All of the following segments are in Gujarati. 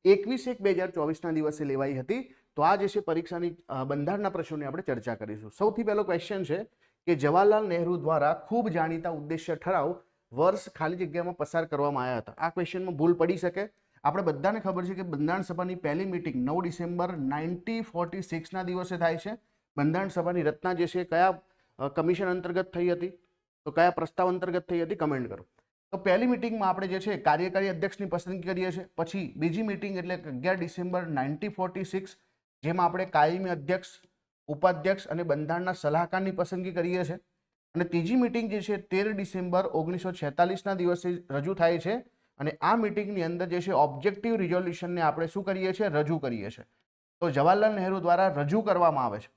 21/1/2024 દિવસે લેવાઈ હતી. તો આ જે છે પરીક્ષાની બંધારણના પ્રશ્નોની આપણે ચર્ચા કરીશું. સૌથી પહેલો ક્વેશ્ચન છે કે જવાહરલાલ નહેરુ દ્વારા ખૂબ જાણીતા ઉદ્દેશ્ય ઠરાવ વર્ષ ખાલી જગ્યામાં પસાર કરવામાં આવ્યા હતા. આ ક્વેશ્ચનમાં ભૂલ પડી શકે. આપણે બધાને ખબર છે કે બંધારણ સભાની પહેલી મિટિંગ 9 ડિસેમ્બર 1946 ના દિવસે થાય છે. બંધારણ સભાની રચના જે છે કયા કમિશન અંતર્ગત થઈ હતી, તો કયા પ્રસ્તાવ અંતર્ગત થઈ હતી, કમેન્ટ કરો. તો પહેલી મિટિંગમાં આપણે જે છે કાર્યકારી અધ્યક્ષની પસંદગી કરીએ છીએ. પછી બીજી મિટિંગ એટલે 11 ડિસેમ્બર 1946 જેમાં આપણે કાયમી અધ્યક્ષ, ઉપાધ્યક્ષ અને બંધારણના સલાહકારની પસંદગી કરીએ છીએ. અને ત્રીજી મિટિંગ જે છે 13 ડિસેમ્બર 1946 ના દિવસે રજૂ થાય છે. અને આ મિટિંગની અંદર જે છે ઓબ્જેક્ટિવ રિઝોલ્યુશનને આપણે શું કરીએ છીએ, રજૂ કરીએ છીએ. તો જવાહરલાલ નહેરુ દ્વારા રજૂ કરવામાં આવે છે,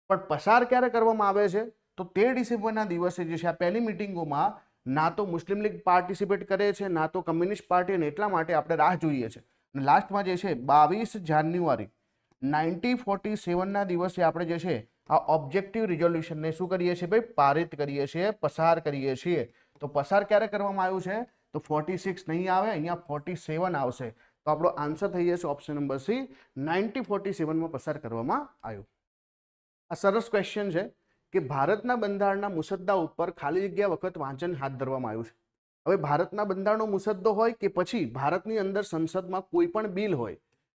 પણ પસાર ક્યારે કરવામાં આવે છે, તો 13 ડિસેમ્બરના દિવસે જે છે આ પહેલી મિટિંગોમાં ના તો મુસ્લિમ લીગ પાર્ટિસિપેટ કરે છે, ના તો કમ્યુનિસ્ટ પાર્ટી, અને એટલા માટે આપણે રાહ જોઈએ છે. અને લાસ્ટમાં જે છે 22 જાન્યુઆરી 1947ના દિવસે આપણે જે છે આ ઓબ્જેક્ટિવ રિઝોલ્યુશનને શું કરીએ છીએ ભાઈ, પારિત કરીએ છીએ, પસાર કરીએ છીએ. તો પસાર ક્યારે કરવામાં આવ્યું છે, તો 46 નહીં આવે, અહીંયા 47 આવશે. તો આપણો આન્સર થઈ જશે ઓપ્શન નંબર સી, 1947માં પસાર કરવામાં આવ્યું. આ સરસ ક્વેશ્ચન છે કે ભારતના બંધારણના મુસદ્દા ઉપર ખાલી જગ્યા વખત વાંચન હાથ ધરવામાં આવ્યું છે. હવે ભારતના બંધારણનો મુસદ્દો હોય કે પછી ભારતની અંદર સંસદમાં કોઈ પણ બિલ હોય,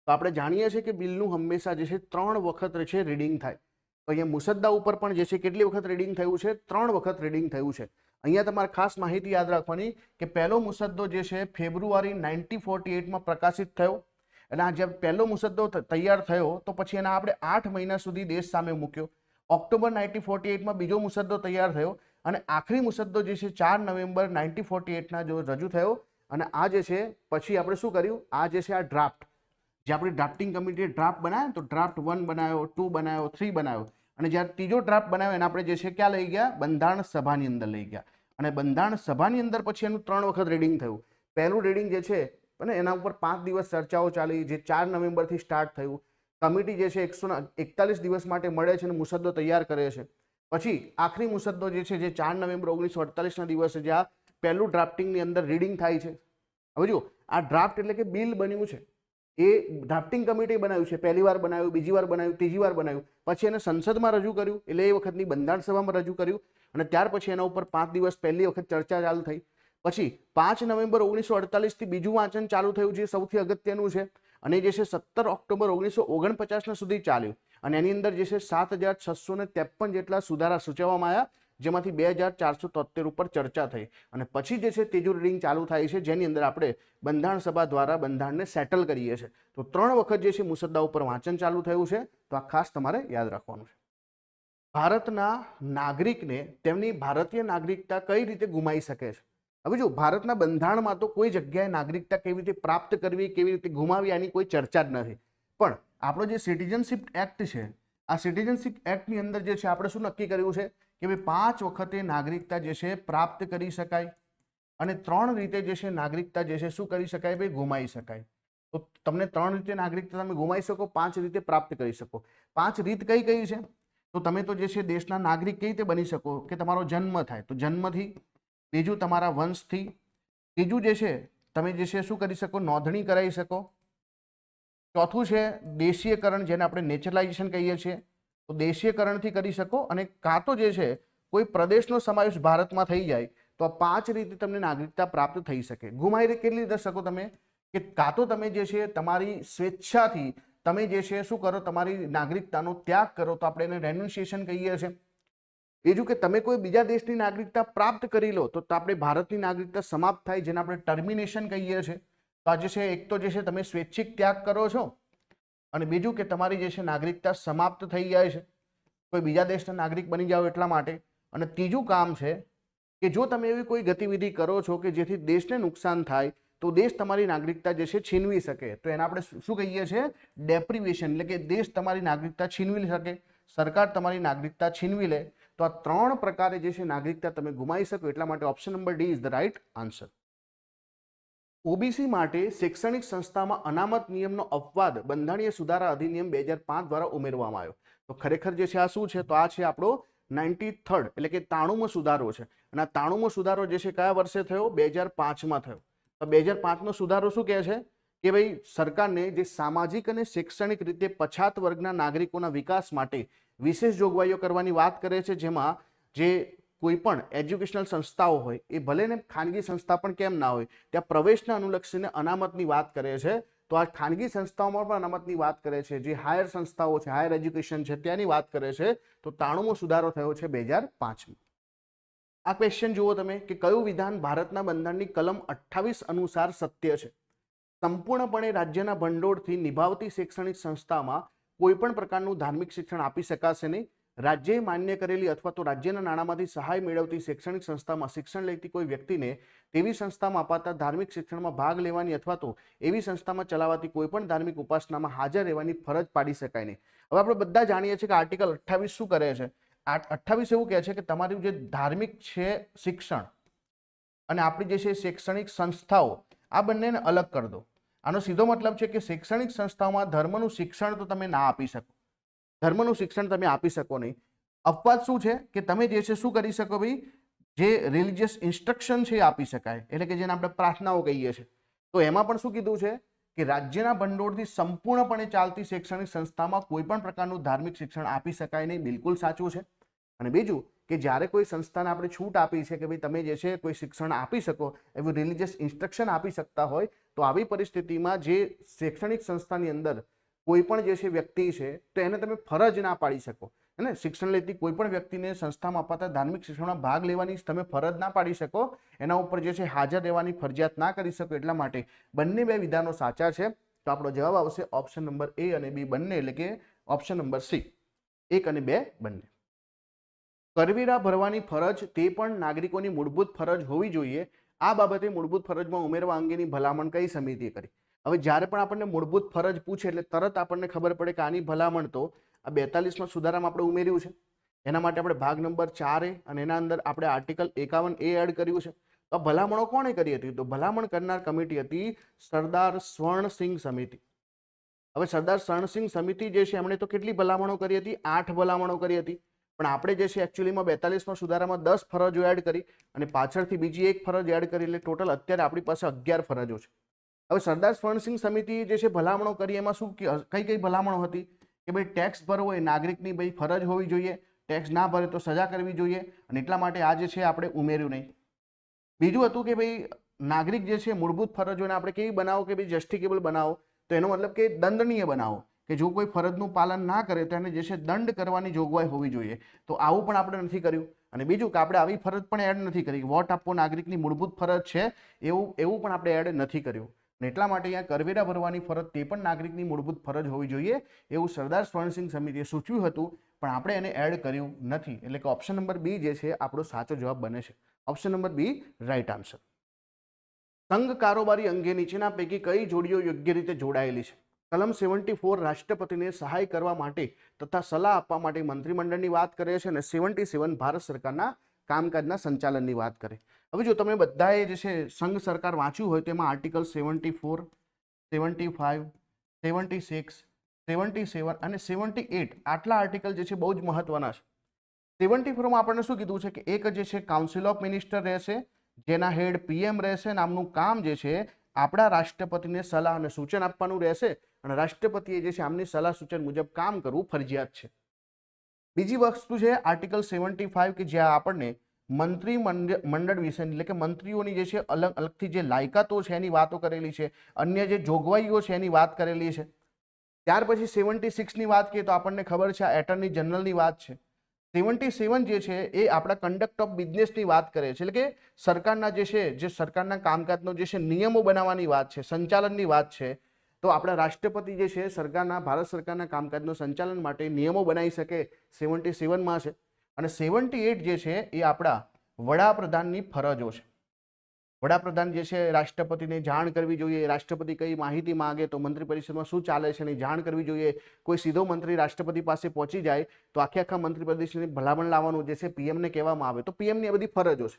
તો આપણે જાણીએ છીએ કે બિલનું હંમેશા જે છે 3 વખત છે રીડિંગ થાય. તો અહીંયા મુસદ્દા ઉપર પણ જે છે કેટલી વખત રીડિંગ થયું છે, 3 વખત રીડિંગ થયું છે. અહીંયા તમારે ખાસ માહિતી યાદ રાખવાની કે પહેલો મુસદ્દો જે છે ફેબ્રુઆરી 1948માં પ્રકાશિત થયો. અને આ જ્યારે પહેલો મુસદ્દો તૈયાર થયો તો પછી એના આપણે 8 મહિના સુધી દેશ સામે મૂક્યો. ઓક્ટોબર 1948માં બીજો મુસદ્દો તૈયાર થયો અને આખરી મુસદ્દો જે છે 4 નવેમ્બર 1948ના જો રજૂ થયો. અને આ જે છે પછી આપણે શું કર્યું, આ જે છે આ ડ્રાફ્ટ, જે આપણી ડ્રાફ્ટિંગ કમિટીએ ડ્રાફ્ટ બનાવ્યો, તો ડ્રાફ્ટ 1 બનાવ્યો, 2 બનાવ્યો, 3 બનાવ્યો. અને જ્યારે ત્રીજો ડ્રાફ્ટ બનાવ્યો એને આપણે જે છે ક્યાં લઈ ગયા, બંધારણ સભાની અંદર લઈ ગયા. અને બંધારણ સભાની અંદર પછી એનું 3 વખત રીડિંગ થયું. પહેલું રીડિંગ જે છે અને એના ઉપર 5 દિવસ ચર્ચાઓ ચાલી, જે 4 નવેમ્બરથી સ્ટાર્ટ થયું. કમિટી જે છે 141 દિવસ માટે મળે છે અને મુસદ્દો તૈયાર કરે છે. પછી આખરી મુસદ્દો જે છે જે 4 નવેમ્બર 1948ના દિવસે જે આ પહેલું ડ્રાફ્ટિંગની અંદર રીડિંગ થાય છે. હવે જુઓ, આ ડ્રાફ્ટ એટલે કે બિલ બન્યું છે, એ ડ્રાફ્ટિંગ કમિટી બનાવ્યું છે. પહેલી વાર બનાવ્યું, બીજી વાર બનાવ્યું, ત્રીજી વાર બનાવ્યું, પછી એને સંસદમાં રજૂ કર્યું, એટલે એ વખતની બંધારણ સભામાં રજૂ કર્યું. અને ત્યાર પછી એના ઉપર 5 દિવસ પહેલી વખત ચર્ચા ચાલુ થઈ. પછી 5 નવેમ્બર 1948થી બીજું વાંચન ચાલુ થયું, જે સૌથી અગત્યનું છે. અને જે છે 17 ઓક્ટોબર 1949 સુધી ચાલ્યું. અને એની અંદર જે છે 7653 જેટલા સુધારા સૂચવવામાં આવ્યા, જેમાંથી 2473 ઉપર ચર્ચા થઈ. અને પછી જે છે ત્રીજું રીડિંગ ચાલુ થાય છે, જેની અંદર આપણે બંધારણ સભા દ્વારા બંધારણને સેટલ કરીએ છીએ. તો 3 વખત જે છે મુસદ્દા ઉપર વાંચન ચાલુ થયું છે. તો આ ખાસ તમારે યાદ રાખવાનું છે. ભારતના નાગરિકને તેમની ભારતીય નાગરિકતા કઈ રીતે ગુમાવી શકે છે. હવે જો ભારતના બંધારણમાં તો કોઈ જગ્યાએ નાગરિકતા કેવી રીતે પ્રાપ્ત કરવી, કેવી રીતે ગુમાવી, આની કોઈ ચર્ચા જ નથી. પણ આપણો જે સિટીઝનશીપ એક્ટ છે, આ સિટીઝનશીપ એક્ટની અંદર જે છે આપણે શું નક્કી કર્યું છે કે ભાઈ 5 વખતે નાગરિકતા જે છે પ્રાપ્ત કરી શકાય અને 3 રીતે જે છે નાગરિકતા જે છે શું કરી શકાય, ભાઈ ગુમાવી શકાય. તો તમને 3 રીતે નાગરિકતા તમે ગુમાવી શકો, 5 રીતે પ્રાપ્ત કરી શકો. 5 રીત કઈ કઈ છે, તો તમે તો જે છે દેશના નાગરિક કઈ રીતે બની શકો કે તમારો જન્મ થાય તો જન્મથી, બીજું તમારા વંશથી, ત્રીજું જે છે તમે જે છે શું કરી શકો, નોંધણી કરાવી શકો, ચોથું છે દેશીયકરણ, જેને આપણે નેચરલાઇઝેશન કહીએ છીએ, તો દેશીયકરણથી કરી શકો. અને કાં તો જે છે કોઈ પ્રદેશનો સમાવેશ ભારતમાં થઈ જાય તો આ 5 રીતે તમને નાગરિકતા પ્રાપ્ત થઈ શકે. ગુમાવી કેટલી રીતે શકો તમે, કે કાં તો તમે જે છે તમારી સ્વેચ્છાથી તમે જે છે શું કરો, તમારી નાગરિકતાનો ત્યાગ કરો, તો આપણે એને રેન્યુન્સિએશન કહીએ છીએ. બીજું કે તમે કોઈ બીજા દેશની નાગરિકતા પ્રાપ્ત કરી લો તો આપણે ભારતની નાગરિકતા સમાપ્ત થાય, જેને આપણે ટર્મિનેશન કહીએ છીએ. તો આ જે છે એક તો જે છે તમે સ્વૈચ્છિક ત્યાગ કરો છો, અને બીજું કે તમારી જે છે નાગરિકતા સમાપ્ત થઈ જાય છે, કોઈ બીજા દેશના નાગરિક બની જાઓ એટલા માટે. અને ત્રીજું કામ છે કે જો તમે એવી કોઈ ગતિવિધિ કરો છો કે જેથી દેશને નુકસાન થાય તો દેશ તમારી નાગરિકતા જે છે છીનવી શકે, તો એને આપણે શું કહીએ છીએ, ડેપ્રિવેશન. એટલે કે દેશ તમારી નાગરિકતા છીનવી શકે, સરકાર તમારી નાગરિકતા છીનવી લે. તો આ 3 પ્રકારે જે છે નાગરિકતા તમે ગુમાવી શકો. એટલા માટે option number D is the right answer. OBC માટે શૈક્ષણિક સંસ્થામાં અનામત નિયમનો અપવાદ બંધારણીય સુધારા અધિનિયમ 2005 દ્વારા ઉમેરવામાં આવ્યો. તો ખરેખર જે છે આ શું છે, તો આ છે આપણો 93rd એટલે કે 93મો સુધારો છે. અને આ 93મો સુધારો જે છે કયા વર્ષે થયો, 2005માં થયો. તો 2005નો સુધારો શું કહે છે કે ભાઈ સરકારને જે સામાજિક અને શૈક્ષણિક રીતે પછાત વર્ગના નાગરિકોના વિકાસ માટે વિશેષ જોગવાઈઓ કરવાની વાત કરે છે, જેમાં જે કોઈ પણ એજ્યુકેશનલ સંસ્થાઓ હોય એ ભલે ને ખાનગી સંસ્થા પણ કેમ ના હોય, ત્યાં પ્રવેશને અનુલક્ષીને અનામતની વાત કરે છે. તો આ ખાનગી સંસ્થાઓમાં પણ અનામતની વાત કરે છે. જે હાયર સંસ્થાઓ છે, હાયર એજ્યુકેશન છે, ત્યાંની વાત કરે છે. તો 93મો સુધારો થયો છે 2005માં. આ ક્વેશ્ચન જુઓ તમે કે કયું વિધાન ભારતના બંધારણની કલમ 28 અનુસાર સત્ય છે? સંપૂર્ણપણે રાજ્યના ભંડોળથી નિભાવતી શૈક્ષણિક સંસ્થામાં કોઈ પણ પ્રકારનું ધાર્મિક શિક્ષણ આપી શકાશે નહીં. રાજ્યએ માન્ય કરેલી અથવા તો રાજ્યના નાણાંમાંથી સહાય મેળવતી શૈક્ષણિક સંસ્થામાં શિક્ષણ લેતી કોઈ વ્યક્તિને તેવી સંસ્થામાં અપાતા ધાર્મિક શિક્ષણમાં ભાગ લેવાની અથવા તો એવી સંસ્થામાં ચલાવાતી કોઈ પણ ધાર્મિક ઉપાસનામાં હાજર રહેવાની ફરજ પાડી શકાય નહીં. હવે આપણે બધા જાણીએ છીએ કે આર્ટિકલ 28 શું કરે છે? 28 એવું કહે છે કે તમારું જે ધાર્મિક છે શિક્ષણ અને આપણી જે છે શૈક્ષણિક સંસ્થાઓ, આ બંનેને અલગ કરી દો. આનો સીધો મતલબ છે કે શૈક્ષણિક સંસ્થાઓમાં ધર્મનું શિક્ષણ તો તમે ના આપી શકો, ધર્મનું શિક્ષણ તમે આપી શકો નહીં. અપવાદ શું છે કે તમે જે છે શું કરી શકો ભાઈ, જે રિલિજિયસ ઇન્સ્ટ્રક્શન છે એ આપી શકાય, એટલે કે જેને આપણે પ્રાર્થનાઓ કહીએ છીએ. તો એમાં પણ શું કીધું છે કે રાજ્યના ભંડોળથી સંપૂર્ણપણે ચાલતી શૈક્ષણિક સંસ્થામાં કોઈ પણ પ્રકારનું ધાર્મિક શિક્ષણ આપી શકાય નહીં. બિલકુલ સાચું છે. અને બીજું કે જ્યારે કોઈ સંસ્થાને આપણે છૂટ આપી છે કે ભાઈ તમે જે છે કોઈ શિક્ષણ આપી શકો, એવું રિલિજિયસ ઇન્સ્ટ્રક્શન આપી શકતા હોય, તો આવી પરિસ્થિતિમાં જે શૈક્ષણિક સંસ્થાની અંદર કોઈ પણ જે છે વ્યક્તિ છે તો એને તમે ફરજ ના પાડી શકો. અને શિક્ષણ લેતી કોઈ પણ વ્યક્તિને સંસ્થામાં અપાતા ધાર્મિક શિક્ષણમાં ભાગ લેવાની તમે ફરજ ના પાડી શકો, એના ઉપર જે છે હાજર રહેવાની ફરજિયાત ના કરી શકો. એટલા માટે બંને બે વિધાનો સાચા છે. તો આપણો જવાબ આવશે ઓપ્શન નંબર A અને B બંને, એટલે કે ઓપ્શન નંબર C 1 અને 2 બંને. કરવેરા ભરવાની ફરજ તે પણ નાગરિકોની મૂળભૂત ફરજ હોવી જોઈએ. આ બાબતે મૂળભૂત ફરજમાં ઉમેરવા અંગેની ભલામણ કઈ સમિતિએ કરી? હવે જ્યારે પણ આપણને મૂળભૂત ફરજ પૂછે એટલે તરત આપણને ખબર પડે કે આની ભલામણ તો આ 42માં સુધારામાં આપણે ઉમેર્યું છે. એના માટે આપણે ભાગ નંબર 4A અને એના અંદર આપણે આર્ટિકલ 51A એડ કર્યું છે. તો ભલામણો કોણે કરી હતી? તો ભલામણ કરનાર કમિટી હતી સરદાર સ્વર્ણસિંહ સમિતિ. હવે સરદાર સ્વર્ણસિંહ સમિતિ જે છે એમણે તો કેટલી ભલામણો કરી હતી? 8 ભલામણો કરી હતી. પણ આપણે જે છે એકચ્યુઅલીમાં 42માં સુધારામાં 10 ફરજો એડ કરી અને પાછળથી બીજી એક ફરજ એડ કરી, એટલે ટોટલ અત્યારે આપણી પાસે 11 ફરજો છે. હવે સરદાર સ્વર્ણસિંહ સમિતિ જે છે ભલામણો કરી, એમાં શું કઈ કઈ ભલામણો હતી કે ભાઈ ટેક્સ ભરવો એ નાગરિકની ભાઈ ફરજ હોવી જોઈએ, ટેક્સ ના ભરે તો સજા કરવી જોઈએ, અને એટલા માટે આ જે છે આપણે ઉમેર્યું નહીં. બીજું હતું કે ભાઈ નાગરિક જે છે મૂળભૂત ફરજોને આપણે કેવી બનાવો કે ભાઈ જસ્ટિકેબલ બનાવો, તો એનો મતલબ કે દંડનીય બનાવો, કે જો કોઈ ફરજનું પાલન ના કરે તો એને જે છે દંડ કરવાની જોગવાઈ હોવી જોઈએ. તો આવું પણ આપણે નથી કર્યું. અને બીજું કે આપણે આવી ફરજ પણ એડ નથી કરી, વોટ આપવો નાગરિકની મૂળભૂત ફરજ છે એવું પણ આપણે એડ નથી કર્યું. અને એટલા માટે અહીંયા કરવેરા ભરવાની ફરજ તે પણ નાગરિકની મૂળભૂત ફરજ હોવી જોઈએ એવું સરદાર સ્વર્ણસિંહ સમિતિએ સૂચવ્યું હતું, પણ આપણે એને એડ કર્યું નથી. એટલે કે ઓપ્શન નંબર B જે છે આપણો સાચો જવાબ બને છે. Option number B right answer. સંઘ કારોબારી અંગે નીચેના પૈકી કઈ જોડીઓ યોગ્ય રીતે જોડાયેલી છે? કલમ 74 રાષ્ટ્રપતિને સહાય કરવા માટે તથા સલાહ આપવા માટે મંત્રીમંડળની વાત કરે છે, અને 77 ભારત સરકારના કામકાજના સંચાલનની વાત કરે. હવે જો તમે બધાએ જે છે સંઘ સરકાર વાંચ્યું હોય તો એમાં આર્ટિકલ 74, 75, 76, 77 અને 78 આટલા આર્ટિકલ જે છે બહુ જ મહત્વના છે. 74માં આપણને શું કીધું છે કે એક જે છે કાઉન્સિલ ઓફ મિનિસ્ટર રહેશે, જેના હેડ PM રહેશે, નામનું કામ જે છે આપણા રાષ્ટ્રપતિને સલાહ અને સૂચન આપવાનું રહેશે, અને રાષ્ટ્રપતિએ જે છે આમની સલાહ સૂચન મુજબ કામ કરવું ફરજિયાત છે. બીજી વસ્તુ છે આર્ટિકલ 75 કે જ્યાં આપણને મંત્રી મંડળ વિશે, એટલે કે મંત્રીઓની જે છે અલગ અલગથી જે લાયકાતો છે એની વાતો કરેલી છે, અન્ય જે જોગવાઈઓ છે એની વાત કરેલી છે. ત્યાર પછી 76ની વાત કરીએ તો આપણને ખબર છે આ એટર્ની જનરલની વાત છે. 77 જે છે એ આપણા કન્ડક્ટ ઓફ બિઝનેસની વાત કરે છે, એટલે કે સરકારના જે સરકારના કામકાજનો જે છે નિયમો બનાવવાની વાત છે, સંચાલનની વાત છે. તો આપણા રાષ્ટ્રપતિ જે છે સરકારના ભારત સરકારના કામકાજનું સંચાલન માટે નિયમો બનાવી શકે 77માં છે. અને 78 જે છે એ આપણા વડાપ્રધાનની ફરજો છે. વડાપ્રધાન જે છે રાષ્ટ્રપતિને જાણ કરવી જોઈએ, રાષ્ટ્રપતિ કઈ માહિતી માંગે તો મંત્રી પરિષદમાં શું ચાલે છે એની જાણ કરવી જોઈએ. કોઈ સીધો મંત્રી રાષ્ટ્રપતિ પાસે પહોંચી જાય તો આખા મંત્રી પરિષદની ભલામણ લાવવાનું જે છે પીએમને કહેવામાં આવે, તો પીએમની આ બધી ફરજો છે.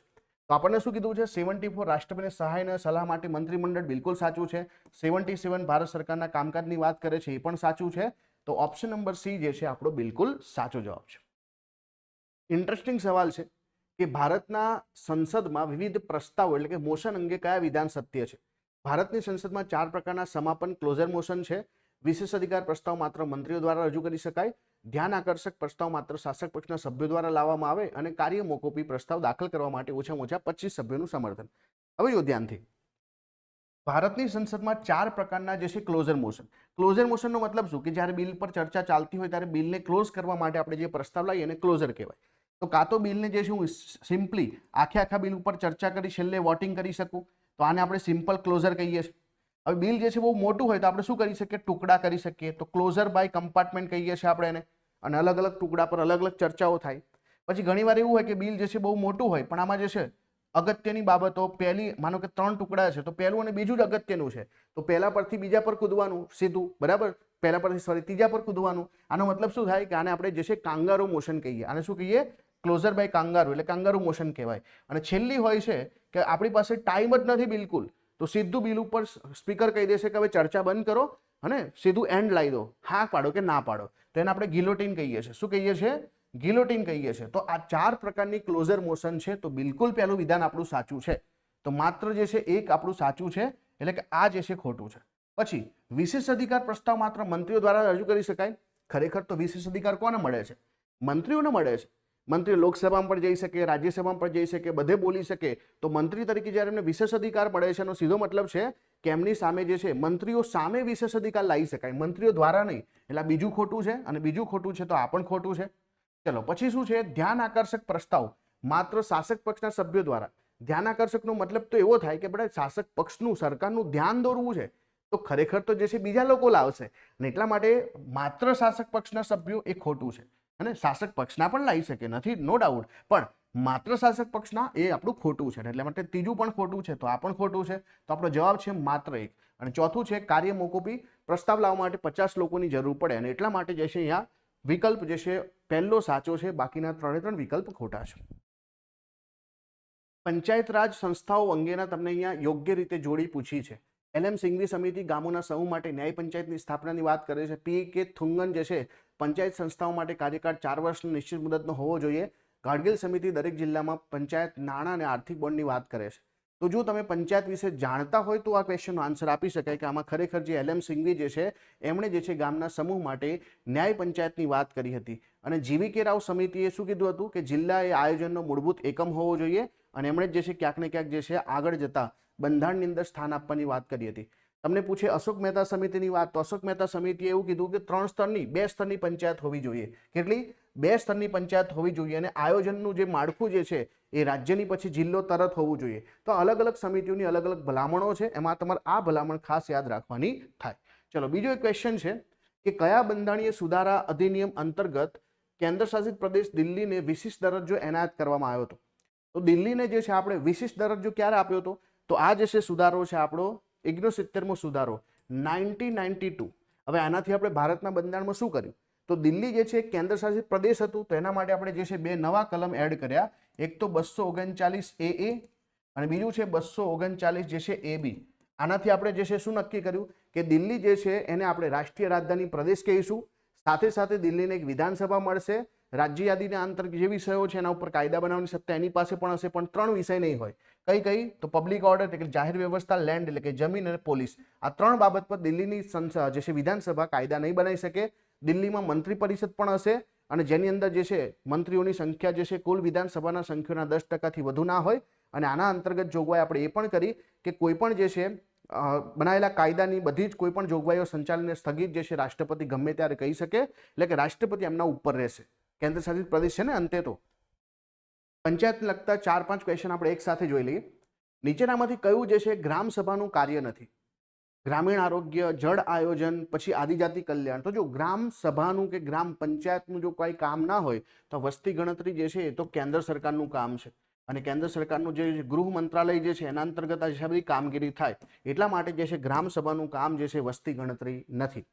તો આપણને શું કીધું છે? 74 રાષ્ટ્રપતિને સહાય અને સલાહ માટે મંત્રીમંડળ, બિલકુલ સાચું છે. 77 ભારત સરકારના કામકાજની વાત કરે છે, એ પણ સાચું છે. તો ઓપ્શન નંબર C જે છે આપણો બિલકુલ સાચો જવાબ છે. ઇન્ટરેસ્ટિંગ સવાલ છે કે ભારતના સંસદમાં વિવિધ પ્રસ્તાવો એટલે કે મોશન અંગે કયા વિધાન સત્ય છે? ભારતની સંસદમાં 4 પ્રકારના સમાપન ક્લોઝર મોશન છે. વિશેષ અધિકાર પ્રસ્તાવ માત્ર મંત્રીઓ દ્વારા રજૂ કરી શકાય, ધ્યાન આકર્ષક પ્રસ્તાવ માત્ર શાસક પક્ષના સભ્યો દ્વારા લાવવામાં આવે અને કાર્ય મોકૂફી પ્રસ્તાવ દાખલ કરવા માટે ઓછામાં ઓછા 25 સભ્યોનું સમર્થન. હવે જો ધ્યાનથી, ભારતની સંસદમાં 4 પ્રકારના જે છે ક્લોઝર મોશન. ક્લોઝર મોશનનો મતલબ શું કે જ્યારે બિલ પર ચર્ચા ચાલતી હોય ત્યારે બિલને ક્લોઝ કરવા માટે આપણે જે પ્રસ્તાવ લાવીએ એને ક્લોઝર કહેવાય. તો કાં તો બિલને જે છે હું સિમ્પલી આખા બિલ ઉપર ચર્ચા કરી છેલ્લે વોટિંગ કરી શકું, તો આને આપણે સિમ્પલ ક્લોઝર કહીએ છીએ. હવે બિલ જે છે બહુ મોટું હોય તો આપણે શું કરી શકીએ, ટુકડા કરી શકીએ, તો ક્લોઝર બાય કમ્પાર્ટમેન્ટ કહીએ છીએ આપણે એને, અને અલગ અલગ ટુકડા પર અલગ અલગ ચર્ચાઓ થાય. પછી ઘણીવાર એવું હોય કે બિલ જે છે બહુ મોટું હોય પણ આમાં જે છે અગત્યની બાબતો, પહેલી માનો કે 3 ટુકડા છે તો પહેલું અને બીજું જ અગત્યનું છે, તો પહેલા પરથી બીજા પર કૂદવાનું સીધું, બરાબર, પહેલા પરથી ત્રીજા પર કૂદવાનું. આનો મતલબ શું થાય કે આને આપણે જે છે કાંગારૂ મોશન કહીએ. આને શું કહીએ, ક્લોઝર બાય કાંગારૂ, એટલે કાંગારૂ મોશન કહેવાય. અને છેલ્લી હોય છે કે આપણી પાસે ટાઈમ જ નથી બિલકુલ, તો સીધું બિલ ઉપર સ્પીકર કહી દેશે કે હવે ચર્ચા બંધ કરો અને સીધું એન્ડ લાવી દો, હા પાડો કે ના પાડો, તો એને આપણે ગિલોટીન કહીએ છીએ. શું કહીએ છીએ, ગિલોટીન કહીએ છીએ. તો આ 4 પ્રકારની ક્લોઝર મોશન છે. તો બિલકુલ પહેલું વિધાન આપણું સાચું છે, તો માત્ર જે છે એક આપણું સાચું છે, એટલે કે આ જે છે ખોટું છે. પછી વિશેષ અધિકાર પ્રસ્તાવ માત્ર મંત્રીઓ દ્વારા રજૂ કરી શકાય. ખરેખર તો વિશેષ અધિકાર કોને મળે છે, મંત્રીઓને મળે છે. મંત્રી લોકસભામાં પણ જઈ શકે, રાજ્યસભામાં પણ જઈ શકે, બધે બોલી શકે. તો મંત્રી તરીકે જ્યારે એમને વિશેષ અધિકાર મળે છે એનો સીધો મતલબ છે કે એમની સામે જે છે મંત્રીઓ સામે વિશેષ અધિકાર લાવી શકાય, મંત્રીઓ દ્વારા નહીં. એટલે આ બીજું ખોટું છે અને બીજું ખોટું છે, તો આ પણ ખોટું છે. ચલો પછી શું છે, ધ્યાન આકર્ષક પ્રસ્તાવ માત્ર શાસક પક્ષના સભ્યો દ્વારા. ધ્યાન આકર્ષકનો મતલબ તો એવો થાય કે બધા શાસક પક્ષનું, સરકારનું ધ્યાન દોરવું છે, તો ખરેખર તો જે છે બીજા લોકો લાવશે, અને એટલા માટે માત્ર શાસક પક્ષના સભ્યો એ ખોટું છે. અને શાસક પક્ષના પણ લાવી શકે, નથી, નો ડાઉટ, પણ માત્ર શાસક પક્ષના એ આપણું ખોટું છે. એટલે માટે ત્રીજું પણ ખોટું છે, તો આ પણ ખોટું છે. તો આપણો જવાબ છે માત્ર 1. અને ચોથું છે કાર્ય મોકૂફી પ્રસ્તાવ લાવવા માટે 50 લોકોની જરૂર પડે, અને એટલા માટે જે છે અહીંયા વિકલ્પ જે છે પહેલો સાચો છે, બાકીના 3 વિકલ્પ ખોટા છે. પંચાયત રાજ સંસ્થાઓ અંગેના તમને અહીંયા યોગ્ય રીતે જોડી પૂછી છે. LM સિંઘવી સમિતિ ગામોના સમૂહ માટે ન્યાય પંચાયતની સ્થાપનાની વાત કરે છે. PK થુંગન જે છે પંચાયત સંસ્થાઓ માટે કાર્યકાળ 4 વર્ષનો નિશ્ચિત મુદતનો હોવો જોઈએ. ગાડગીલ સમિતિ દરેક જિલ્લામાં પંચાયત નાણાં અને આર્થિક બોર્ડની વાત કરે છે. તો જો તમે પંચાયત વિશે જાણતા હોય તો આ ક્વેશ્ચનનો આન્સર આપી શકાય કે આમાં ખરેખર જે LM સિંઘવી જે છે એમણે જે છે ગામના સમૂહ માટે ન્યાય પંચાયતની વાત કરી હતી. અને GVK રાવ સમિતિએ શું કીધું હતું કે જિલ્લા એ આયોજનનો મૂળભૂત એકમ હોવો જોઈએ, અને એમણે જે છે ક્યાંક ને ક્યાંક જે છે આગળ જતા બંધારણની અંદર સ્થાન આપવાની વાત કરી હતી. તમને પૂછે અશોક મહેતા સમિતિની વાત, તો અશોક મહેતા સમિતિએ એવું કીધું કે 3 સ્તરની 2 સ્તરની પંચાયત હોવી જોઈએ. કેટલી? 2 સ્તરની પંચાયત હોવી જોઈએ, અને આયોજનનું જે માળખું જે છે એ રાજ્યની પછી જિલ્લો તરત હોવું જોઈએ. તો અલગ અલગ સમિતિઓની અલગ અલગ ભલામણો છે, એમાં તમારે આ ભલામણ ખાસ યાદ રાખવાની થાય. ચલો બીજો એક ક્વેશ્ચન છે કે કયા બંધારણીય સુધારા અધિનિયમ અંતર્ગત કેન્દ્ર શાસિત પ્રદેશ દિલ્હીને વિશિષ્ટ દરજ્જો એનાયત કરવામાં આવ્યો હતો? તો દિલ્હીને જે છે આપણે વિશિષ્ટ દરજ્જો ક્યારે આપ્યો હતો? તો આ જે છે સુધારો છે આપણો 69મો સુધારો 1992. હવે આનાથી આપણે ભારતના બંધારણમાં શું કર્યું? તો દિલ્હી જે છે કેન્દ્ર શાસિત પ્રદેશ હતું, તો એના માટે આપણે જે છે 2 નવા કલમ એડ કર્યા. એક તો 239 AA અને બીજું છે 239 જે છે AB. આનાથી આપણે જે છે શું નક્કી કર્યું કે દિલ્હી જે છે એને આપણે રાષ્ટ્રીય રાજધાની પ્રદેશ કહીશું. સાથે સાથે દિલ્હીને એક વિધાનસભા મળશે. રાજ્ય યાદીના અંતર્ગત જે વિષયો છે એના ઉપર કાયદા બનાવવાની સત્તા એની પાસે પણ હશે, પણ 3 વિષય નહીં હોય. કઈ? તો પબ્લિક ઓર્ડર એટલે કે જાહેર વ્યવસ્થા, લેન્ડ એટલે કે જમીન, અને પોલીસ. આ 3 બાબત પર દિલ્હીની સંસદ જે છે વિધાનસભા કાયદા નહીં બનાવી શકે. દિલ્હીમાં મંત્રી પરિષદ પણ હશે, અને જેની અંદર જે છે મંત્રીઓની સંખ્યા જે છે કુલ વિધાનસભાના સંખ્યાના 10%થી વધુ ના હોય. અને આના અંતર્ગત જોગવાઈ આપણે એ પણ કરી કે કોઈ પણ જે છે બનાવેલા કાયદાની બધી જ કોઈ પણ જોગવાઈઓ સંચાલનને સ્થગિત જે છે રાષ્ટ્રપતિ ગમે ત્યારે કહી શકે, એટલે કે રાષ્ટ્રપતિ એમના ઉપર રહેશે. કેન્દ્ર શાસિત પ્રદેશ છે ને અંતે. તો પંચાયતને લગતા 4-5 ક્વેશ્ચન આપણે એક સાથે જોઈ લઈએ. નીચેનામાંથી કયું જે છે ગ્રામ સભાનું કાર્ય નથી? ગ્રામીણ આરોગ્ય, જળ આયોજન, પછી આદિજાતિ કલ્યાણ. તો જો ગ્રામ સભાનું કે ગ્રામ પંચાયતનું જો કોઈ કામ ના હોય તો વસ્તી ગણતરી જે છે એ તો કેન્દ્ર સરકારનું કામ છે, અને કેન્દ્ર સરકારનું જે ગૃહ મંત્રાલય જે છે એના અંતર્ગત આ બધી કામગીરી થાય. એટલા માટે જે છે ગ્રામ સભાનું કામ જે છે વસ્તી ગણતરી નથી.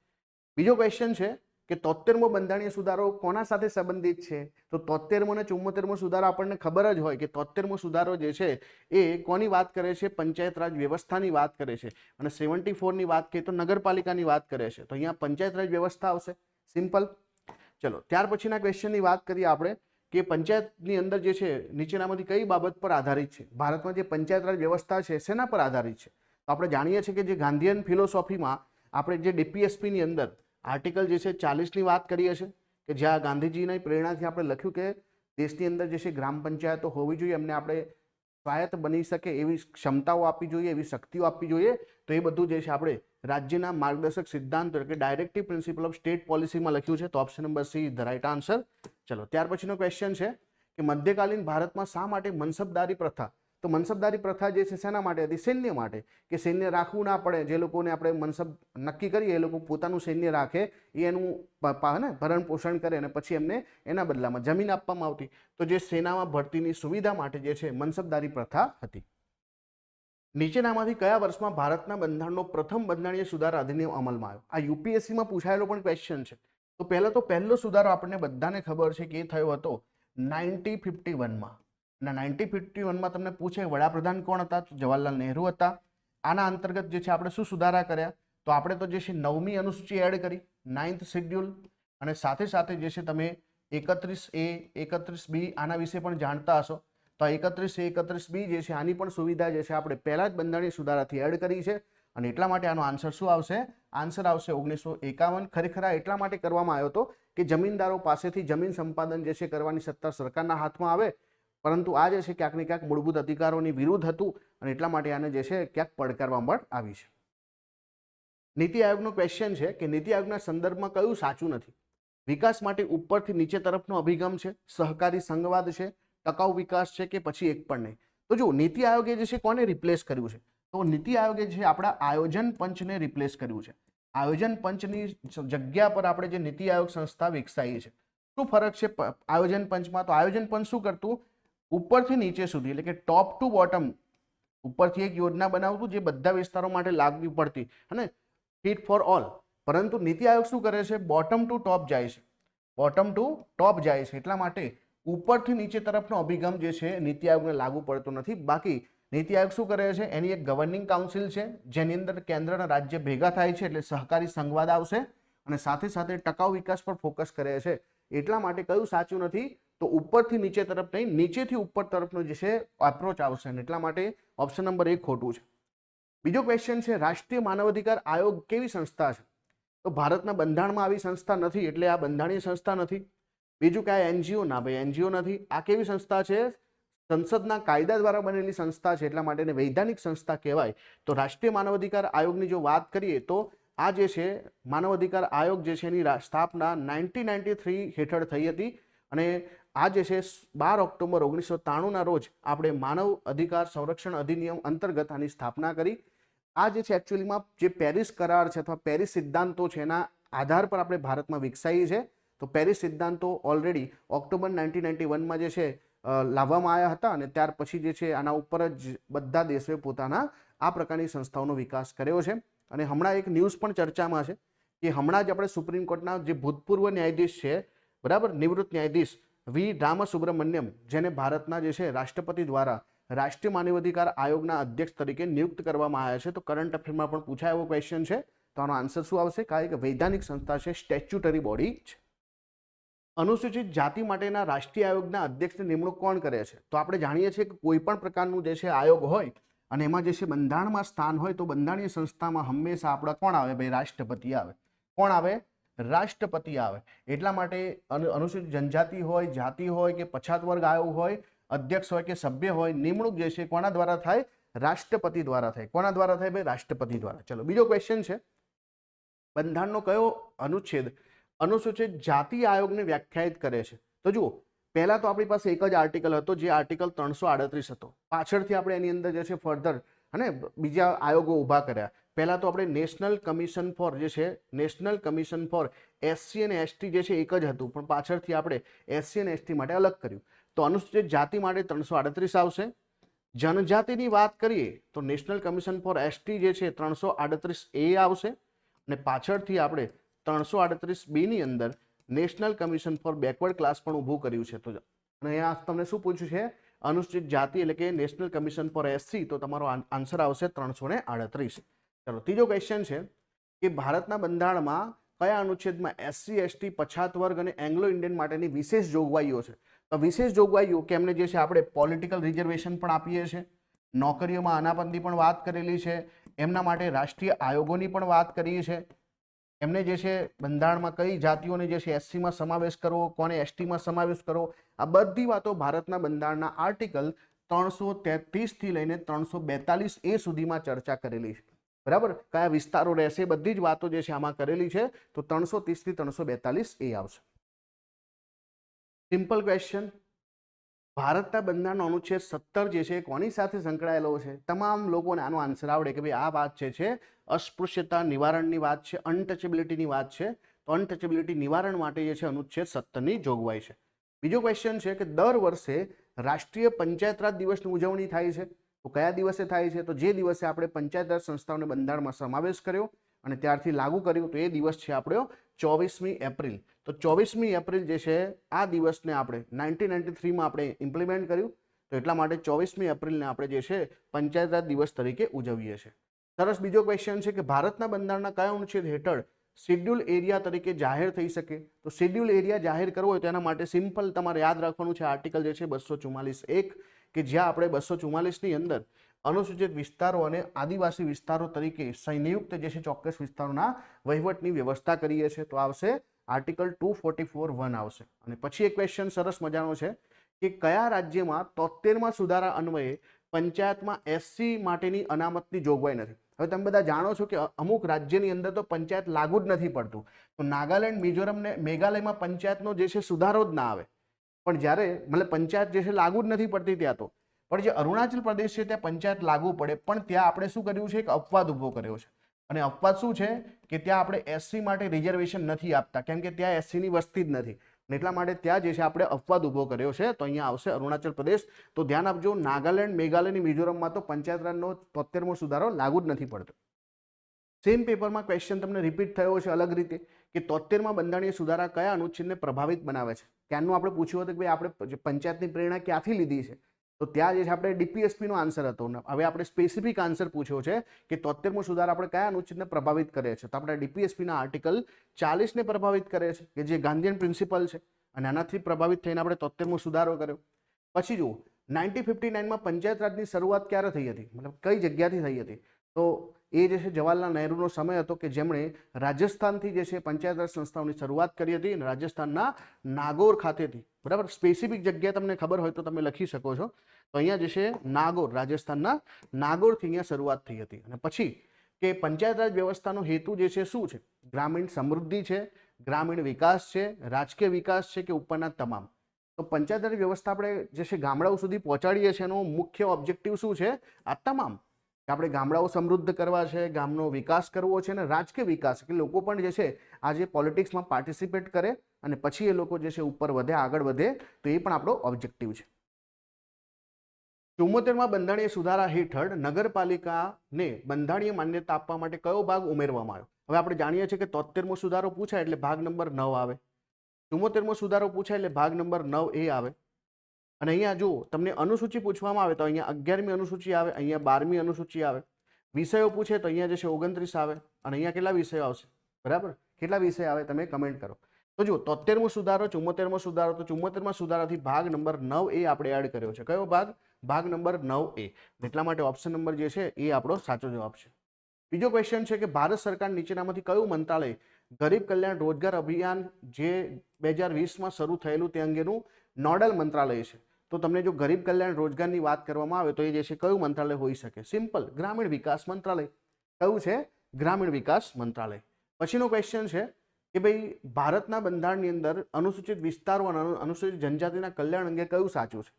બીજો ક્વેશ્ચન છે કે 73મો બંધારણીય સુધારો કોના સાથે સંબંધિત છે? તો 73મો અને 74મો સુધારો આપણને ખબર જ હોય કે 73મો સુધારો જે છે એ કોની વાત કરે છે? પંચાયત રાજ વ્યવસ્થાની વાત કરે છે. અને 74ની વાત કરીએ તો નગરપાલિકાની વાત કરે છે. તો અહીંયા પંચાયત રાજ વ્યવસ્થા આવશે, સિમ્પલ. ચલો ત્યાર પછીના ક્વેશ્ચનની વાત કરીએ આપણે કે પંચાયતની અંદર જે છે નીચેનામાંથી કઈ બાબત પર આધારિત છે? ભારતમાં જે પંચાયત રાજ વ્યવસ્થા છે શેના પર આધારિત છે? તો આપણે જાણીએ છીએ કે જે ગાંધીયન ફિલોસોફીમાં આપણે જે ડીપીએસપીની અંદર આર્ટિકલ જે છે 40ની વાત કરીએ છીએ કે જ્યાં ગાંધીજીની પ્રેરણાથી આપણે લખ્યું કે દેશની અંદર જે છે ગ્રામ પંચાયતો હોવી જોઈએ, એમને આપણે સ્વાયત્ત બની શકે એવી ક્ષમતાઓ આપવી જોઈએ, એવી શક્તિઓ આપવી જોઈએ. તો એ બધું જે છે આપણે રાજ્યના માર્ગદર્શક સિદ્ધાંતો એટલે કે ડાયરેક્ટિવ પ્રિન્સિપલ ઓફ સ્ટેટ પોલિસીમાં લખ્યું છે. તો option number C is the right answer. ચલો ત્યાર પછીનો ક્વેશ્ચન છે કે મધ્યકાલીન ભારતમાં શા માટે મનસબદારી પ્રથા? તો મનસબદારી પ્રથા જે છે શેના માટે હતી? સૈન્ય માટે, કે સૈન્ય રાખવું ના પડે. જે લોકોને આપણે મનસબ નક્કી કરીએ એ લોકો પોતાનું સૈન્ય રાખે, એ એનું ભરણ પોષણ કરે અને પછી એમને એના બદલામાં જમીન આપવામાં આવતી. તો જે સેનામાં ભરતીની સુવિધા માટે જે છે મનસબદારી પ્રથા હતી. નીચેનામાંથી કયા વર્ષમાં ભારતના બંધારણનો પ્રથમ બંધારણીય સુધારા અધિનિયમ અમલમાં આવ્યો? આ યુપીએસસીમાં પૂછાયેલો પણ ક્વેશ્ચન છે. તો પહેલો સુધારો આપણને બધાને ખબર છે કે એ થયો હતો 1951માં. અને 1951માં તમને પૂછે વડાપ્રધાન કોણ હતા? તો જવાહરલાલ નહેરુ હતા. આના અંતર્ગત જે છે આપણે શું સુધારા કર્યા? તો આપણે તો જે છે 9મી અનુસૂચિ એડ કરી, 9th શેડ્યુલ, અને સાથે સાથે જે છે તમે 31A 31B આના વિશે પણ જાણતા હશો. તો 31A 31B જે છે આની પણ સુવિધા જે છે આપણે પહેલા જ બંધારણીય સુધારાથી એડ કરી છે. અને એટલા માટે આનો આન્સર શું આવશે? આન્સર આવશે 1951. ખરેખર આ એટલા માટે કરવામાં આવ્યો હતો કે જમીનદારો પાસેથી જમીન સંપાદન જે છે કરવાની સત્તા સરકારના હાથમાં આવે, પરંતુ આ જે છે ક્યાંક ને ક્યાંક મૂળભૂત અધિકારોની વિરુદ્ધ હતું અને એટલા માટે આને જે છે ક્યાંક પડકારવામાં પણ આવી છે. નીતિ આયોગનો ક્વેશ્ચન છે કે નીતિ આયોગના સંદર્ભમાં કયું સાચું નથી? વિકાસ માટે ઉપરથી નીચે તરફનો અભિગમ છે, સહકારી સંઘવાદ છે, ટકાઉ વિકાસ છે, કે પછી એક પણ નહીં? તો જો નીતિ આયોગે જે છે કોને રિપ્લેસ કર્યું છે? તો નીતિ આયોગે જે આપણા આયોજન પંચને રિપ્લેસ કર્યું છે. આયોજન પંચની જગ્યા પર આપણે જે નીતિ આયોગ સંસ્થા વિકસાવી છે. શું ફરક છે આયોજન પંચમાં? તો આયોજન પંચ શું કરતું? ઉપરથી નીચે સુધી એટલે કે ટોપ ટુ બોટમ ઉપરથી એક યોજના બનાવતું જે બધા વિસ્તારો માટે લાગુ પડતી અને ફિટ ફોર ઓલ. પરંતુ નીતિ આયોગ શું કરે છે? બોટમ ટુ ટોપ જાય છે. બોટમ ટુ ટોપ જાય છે. એટલા માટે ઉપરથી નીચે તરફનો અભિગમ જે છે નીતિ આયોગને લાગુ પડતો નથી. બાકી નીતિ આયોગ શું કરે છે? એની એક ગવર્નિંગ કાઉન્સિલ છે જેની અંદર કેન્દ્ર અને રાજ્ય ભેગા થાય છે એટલે સહકારી સંઘવાદ આવશે અને સાથે સાથે ટકાઉ વિકાસ પર ફોકસ કરે છે. એટલા માટે કયું સાચું નથી? તો ઉપરથી નીચે તરફ નહીં, નીચેથી ઉપર તરફનો જે છે એપ્રોચ આવશે. એટલા માટે ઓપ્શન નંબર 1 ખોટું છે. બીજો ક્વેશ્ચન છે રાષ્ટ્રીય માનવ અધિકાર આયોગ કેવી સંસ્થા છે? તો ભારતના બંધારણમાં આવી સંસ્થા નથી એટલે આ બંધારણીય સંસ્થા નથી. બીજું કે આ એનજીઓ? ના ભાઈ, એનજીઓ નથી. આ કેવી સંસ્થા છે? સંસદના કાયદા દ્વારા બનેલી સંસ્થા છે એટલા માટે એને વૈધાનિક સંસ્થા કહેવાય. તો રાષ્ટ્રીય માનવ અધિકાર આયોગની જો વાત કરીએ તો આ જે છે માનવ અધિકાર આયોગ જે છે એની સ્થાપના 1993 હેઠળ થઈ હતી અને આ જે છે 12 ઓક્ટોબર 1993ના રોજ આપણે માનવ અધિકાર સંરક્ષણ અધિનિયમ અંતર્ગત આની સ્થાપના કરી. આ જે છે એકચ્યુઅલીમાં જે પેરિસ કરાર છે અથવા પેરિસ સિદ્ધાંતો છે એના આધાર પર આપણે ભારતમાં વિકસાવી છે. તો પેરિસ સિદ્ધાંતો ઓલરેડી ઓક્ટોબર 1991માં જે છે લાવવામાં આવ્યા હતા અને ત્યાર પછી જે છે આના ઉપર જ બધા દેશોએ પોતાના આ પ્રકારની સંસ્થાઓનો વિકાસ કર્યો છે. અને હમણાં એક ન્યૂઝ પણ ચર્ચામાં છે કે હમણાં જ આપણે સુપ્રીમ કોર્ટના જે ભૂતપૂર્વ ન્યાયાધીશ છે, બરાબર, નિવૃત્ત ન્યાયાધીશ વી રામસુબ્રમણ્યમ, જેને ભારતના જે છે રાષ્ટ્રપતિ દ્વારા રાષ્ટ્રીય માનવ અધિકાર આયોગના અધ્યક્ષ તરીકે નિયુક્ત કરવામાં આવ્યા છે. તો કરંટ અફેરમાં પણ પૂછાય એવો ક્વેશ્ચન છે. તો આનો આન્સર શું આવશે? કારણ કે વૈધાનિક સંસ્થા છે, સ્ટેચ્યુટરી બોડી છે. અનુસૂચિત જાતિ માટેના રાષ્ટ્રીય આયોગના અધ્યક્ષની નિમણૂક કોણ કરે છે? તો આપણે જાણીએ છીએ કે કોઈ પણ પ્રકારનું જે છે આયોગ હોય અને એમાં જે છે બંધારણમાં સ્થાન હોય તો બંધારણીય સંસ્થામાં હંમેશા આપણા કોણ આવે? ભાઈ, રાષ્ટ્રપતિ આવે. કોણ આવે? રાષ્ટ્રપતિ આવે. એટલા માટે અનુસૂચિત જનજાતિ હોય, જાતિ હોય કે પછાત વર્ગ આયોગ હોય, અધ્યક્ષ હોય કે સભ્ય હોય, નિમણૂક જે છે કોના દ્વારા થાય? રાષ્ટ્રપતિ દ્વારા થાય. કોના દ્વારા થાય? ભાઈ, રાષ્ટ્રપતિ દ્વારા. ચલો બીજો ક્વેશ્ચન છે બંધારણનો કયો અનુચ્છેદ અનુસૂચિત જાતિ આયોગને વ્યાખ્યાયિત કરે છે? તો જુઓ, પહેલા તો આપણી પાસે એક જ આર્ટિકલ હતો જે આર્ટિકલ 338 હતો. પાછળથી આપણે એની અંદર જે છે ફર્ધર અને બીજા આયોગો ઊભા કર્યા. પહેલા તો આપણે નેશનલ કમિશન ફોર જે છે નેશનલ કમિશન ફોર એસસી અને એસટી જે છે એક જ હતું, પણ પાછળથી આપણે એસસી અને એસટી માટે અલગ કર્યું. તો અનુસૂચિત જાતિ માટે 338 આવશે. જનજાતિની વાત કરીએ તો નેશનલ કમિશન ફોર એસટી જે છે 338A આવશે અને પાછળથી આપણે 338B ની અંદર national commission four backward class પણ ઊભું કર્યું છે. તો અને અહીંયા તમને શું પૂછ્યું છે? અનુસૂચિત જાતિ એટલે કે નેશનલ કમિશન ફોર એસસી. તો તમારો આન્સર આવશે 338. ચલો ત્રીજો ક્વેશ્ચન છે કે ભારતના બંધારણમાં કયા અનુચ્છેદમાં એસસી, એસટી, પછાત વર્ગ અને એંગ્લો ઇન્ડિયન માટેની વિશેષ જોગવાઈઓ છે? તો વિશેષ જોગવાઈઓ કે એમને જે છે આપણે પોલિટિકલ રિઝર્વેશન પણ આપીએ છીએ, નોકરીઓમાં અનામતની પણ વાત કરેલી છે, એમના માટે રાષ્ટ્રીય આયોગોની પણ વાત કરી છે. એમને જે છે બંધારણમાં કઈ જાતિઓને જે છે એસસીમાં સમાવેશ કરવો, કોને એસટીમાં સમાવેશ કરવો, આ બધી વાતો ભારતના બંધારણના આર્ટિકલ 333 થી લઈને 342A સુધીમાં ચર્ચા કરેલી છે. બરાબર, કયા વિસ્તારો રહેશે બધી જ વાતો જે છે આમાં કરેલી છે. તો 330 થી 342A આવશે. સિમ્પલ ક્વેશ્ચન, ભારતના બંધારણનો અનુચ્છેદ 17 જે છે કોની સાથે સંકળાયેલો છે? તમામ લોકોને આનો આન્સર આવડે કે ભાઈ આ વાત છે અસ્પૃશ્યતા નિવારણની વાત છે, અનટચેબિલિટીની વાત છે. તો અનટચેબિલિટી નિવારણ માટે જે છે અનુચ્છેદ 17 ની જોગવાઈ છે. બીજો ક્વેશ્ચન છે કે દર વર્ષે રાષ્ટ્રીય પંચાયત રાજ દિવસની ઉજવણી થાય છે. તો કયા દિવસે થાય છે? તો જે દિવસે આપણે પંચાયત રાજ સંસ્થાઓને બંધારણમાં સમાવેશ કર્યો અને ત્યારથી લાગુ કર્યું, તો એ દિવસ છે આપણો 24મી એપ્રિલ. તો 24મી એપ્રિલ જે છે આ દિવસને આપણે 1993માં આપણે ઇમ્પ્લિમેન્ટ કર્યું. તો એટલા માટે 24મી એપ્રિલને આપણે જે છે પંચાયત રાજ દિવસ તરીકે ઉજવીએ છીએ. સરસ. બીજો ક્વેશ્ચન છે કે ભારતના બંધારણના કયા અનુચ્છેદ હેઠળ શેડ્યુલ એરિયા તરીકે જાહેર થઈ શકે? તો શેડ્યુલ એરિયા જાહેર કરવો હોય તો એના માટે સિમ્પલ તમારે યાદ રાખવાનું છે આર્ટિકલ જે છે 244(1) કે જ્યાં આપણે 244ની અંદર અનુસૂચિત વિસ્તારો અને આદિવાસી વિસ્તારો તરીકે સંયુક્ત જે છે ચોક્કસ વિસ્તારોના વહીવટની વ્યવસ્થા કરીએ છીએ. તો આવશે આર્ટિકલ 244(1) આવશે. અને પછી એક ક્વેશ્ચન સરસ મજાનો છે કે કયા રાજ્યમાં 73માં સુધારા અન્વયે પંચાયતમાં એસસી માટેની અનામતની જોગવાઈ નથી? હવે તમે બધા જાણો છો કે અમુક રાજ્યની અંદર તો પંચાયત લાગુ જ નથી પડતું. તો નાગાલેન્ડ, મિઝોરમ ને મેઘાલયમાં પંચાયતનો જે છે સુધારો જ ના આવે. પણ જ્યારે મતલબ પંચાયત જે છે લાગુ જ નથી પડતી ત્યાં તો, પણ જે અરુણાચલ પ્રદેશ છે ત્યાં પંચાયત લાગુ પડે. પણ ત્યાં આપણે શું કર્યું છે? એક અપવાદ ઉભો કર્યો છે. અને અપવાદ શું છે કે ત્યાં આપણે એસસી માટે રિઝર્વેશન નથી આપતા, કેમ કે ત્યાં એસસીની વસ્તી જ નથી. એટલા માટે ત્યાં જે છે આપણે અપવાદ ઉભો કર્યો છે. તો અહીંયા આવશે અરુણાચલ પ્રદેશ. તો ધ્યાન આપજો, નાગાલેન્ડ, મેઘાલય અને મિઝોરમમાં તો પંચાયત રાજનો 73મો સુધારો લાગુ જ નથી પડતો. સેમ પેપરમાં ક્વેશ્ચન તમને રિપીટ થયો છે અલગ રીતે કે 73માં બંધારણીય સુધારા કયા અનુચ્છેદને પ્રભાવિત બનાવે છે? ક્યારનું આપણે પૂછ્યું હતું કે ભાઈ આપણે પંચાયતની પ્રેરણા ક્યાંથી લીધી છે? તો ત્યાં જે છે આપણે ડીપીએસપીનો આન્સર હતો. હવે આપણે સ્પેસિફિક આન્સર પૂછ્યો છે કે 73મો સુધારા આપણે કયા અનુચ્છેદને પ્રભાવિત કરે છે? તો આપણે ડીપીએસપીના આર્ટિકલ 40ને પ્રભાવિત કરે છે કે જે ગાંધીયન પ્રિન્સિપલ છે, અને આનાથી પ્રભાવિત થઈને આપણે 73મો સુધારો કર્યો. પછી જુઓ, 1959માં પંચાયત રાજની શરૂઆત ક્યારે થઈ હતી? મતલબ કઈ જગ્યાથી થઈ હતી? તો એ જે છે જવાહરલાલ નહેરુનો સમય હતો કે જેમણે રાજસ્થાનથી જે છે પંચાયત રાજ સંસ્થાઓની શરૂઆત કરી હતી, અને રાજસ્થાનના નાગોર ખાતેથી. બરાબર, સ્પેસિફિક જગ્યા તમને ખબર હોય તો તમે લખી શકો છો. તો અહીંયા જે છે નાગોર, રાજસ્થાનના નાગોરથી અહીંયા શરૂઆત થઈ હતી. અને પછી કે પંચાયત રાજ વ્યવસ્થાનો હેતુ જે છે શું છે? ગ્રામીણ સમૃદ્ધિ છે, ગ્રામીણ વિકાસ છે, રાજકીય વિકાસ છે, કે ઉપરના તમામ? તો પંચાયત રાજ વ્યવસ્થા આપણે જે છે ગામડાઓ સુધી પહોંચાડીએ છીએ, એનો મુખ્ય ઓબ્જેક્ટિવ શું છે? આ તમામ. આપણે ગામડાઓ સમૃદ્ધ કરવા છે, ગામનો વિકાસ કરવો છે, અને રાજકીય વિકાસ કે લોકો પણ જે છે આજે પોલિટિક્સમાં પાર્ટિસિપેટ કરે અને પછી એ લોકો જે છે ઉપર વધે, આગળ વધે. તો એ પણ આપણો ઓબ્જેક્ટિવ છે. 74માં બંધારણીય સુધારા હેઠળ નગરપાલિકાને બંધારણીય માન્યતા આપવા માટે કયો ભાગ ઉમેરવામાં આવ્યો? હવે આપણે જાણીએ છીએ કે 73મો સુધારો પૂછાય એટલે ભાગ નંબર 9 આવે. 74મો સુધારો પૂછાય એટલે ભાગ નંબર 9A આવે. અને અહીંયા જો તમને અનુસૂચિ પૂછવામાં આવે તો અહીંયા 11મી અનુસૂચિ આવે, અહીંયા 12મી અનુસૂચિ આવે. વિષયો પૂછે તો અહીંયા જે છે 29 આવે. અને અહીંયા કેટલા વિષયો આવશે? બરાબર, કેટલા વિષય આવે તમે કમેન્ટ કરો. તો જો 73મો સુધારો, 74મો સુધારો, તો 74મા સુધારાથી ભાગ નંબર 9A આપણે એડ કર્યો છે. કયો ભાગ? ભાગ નંબર 9A. એટલા માટે ઓપ્શન નંબર જે છે એ આપણો સાચો જવાબ છે. બીજો ક્વેશ્ચન છે કે ભારત સરકાર નીચેનામાંથી કયું મંત્રાલય ગરીબ કલ્યાણ રોજગાર અભિયાન જે 2020માં શરૂ થયેલું તે અંગેનું નોડલ મંત્રાલય છે? તો તમને જો ગરીબ કલ્યાણ રોજગારની વાત કરવામાં આવે તો એ જે છે કયું મંત્રાલય હોઈ શકે? સિમ્પલ, ગ્રામીણ વિકાસ મંત્રાલય. કયું છે? ગ્રામીણ વિકાસ મંત્રાલય. પછીનો ક્વેશ્ચન છે કે ભાઈ ભારતના બંધારણની અંદર અનુસૂચિત વિસ્તારો અને અનુસૂચિત જનજાતિના કલ્યાણ અંગે કયું સાચું છે?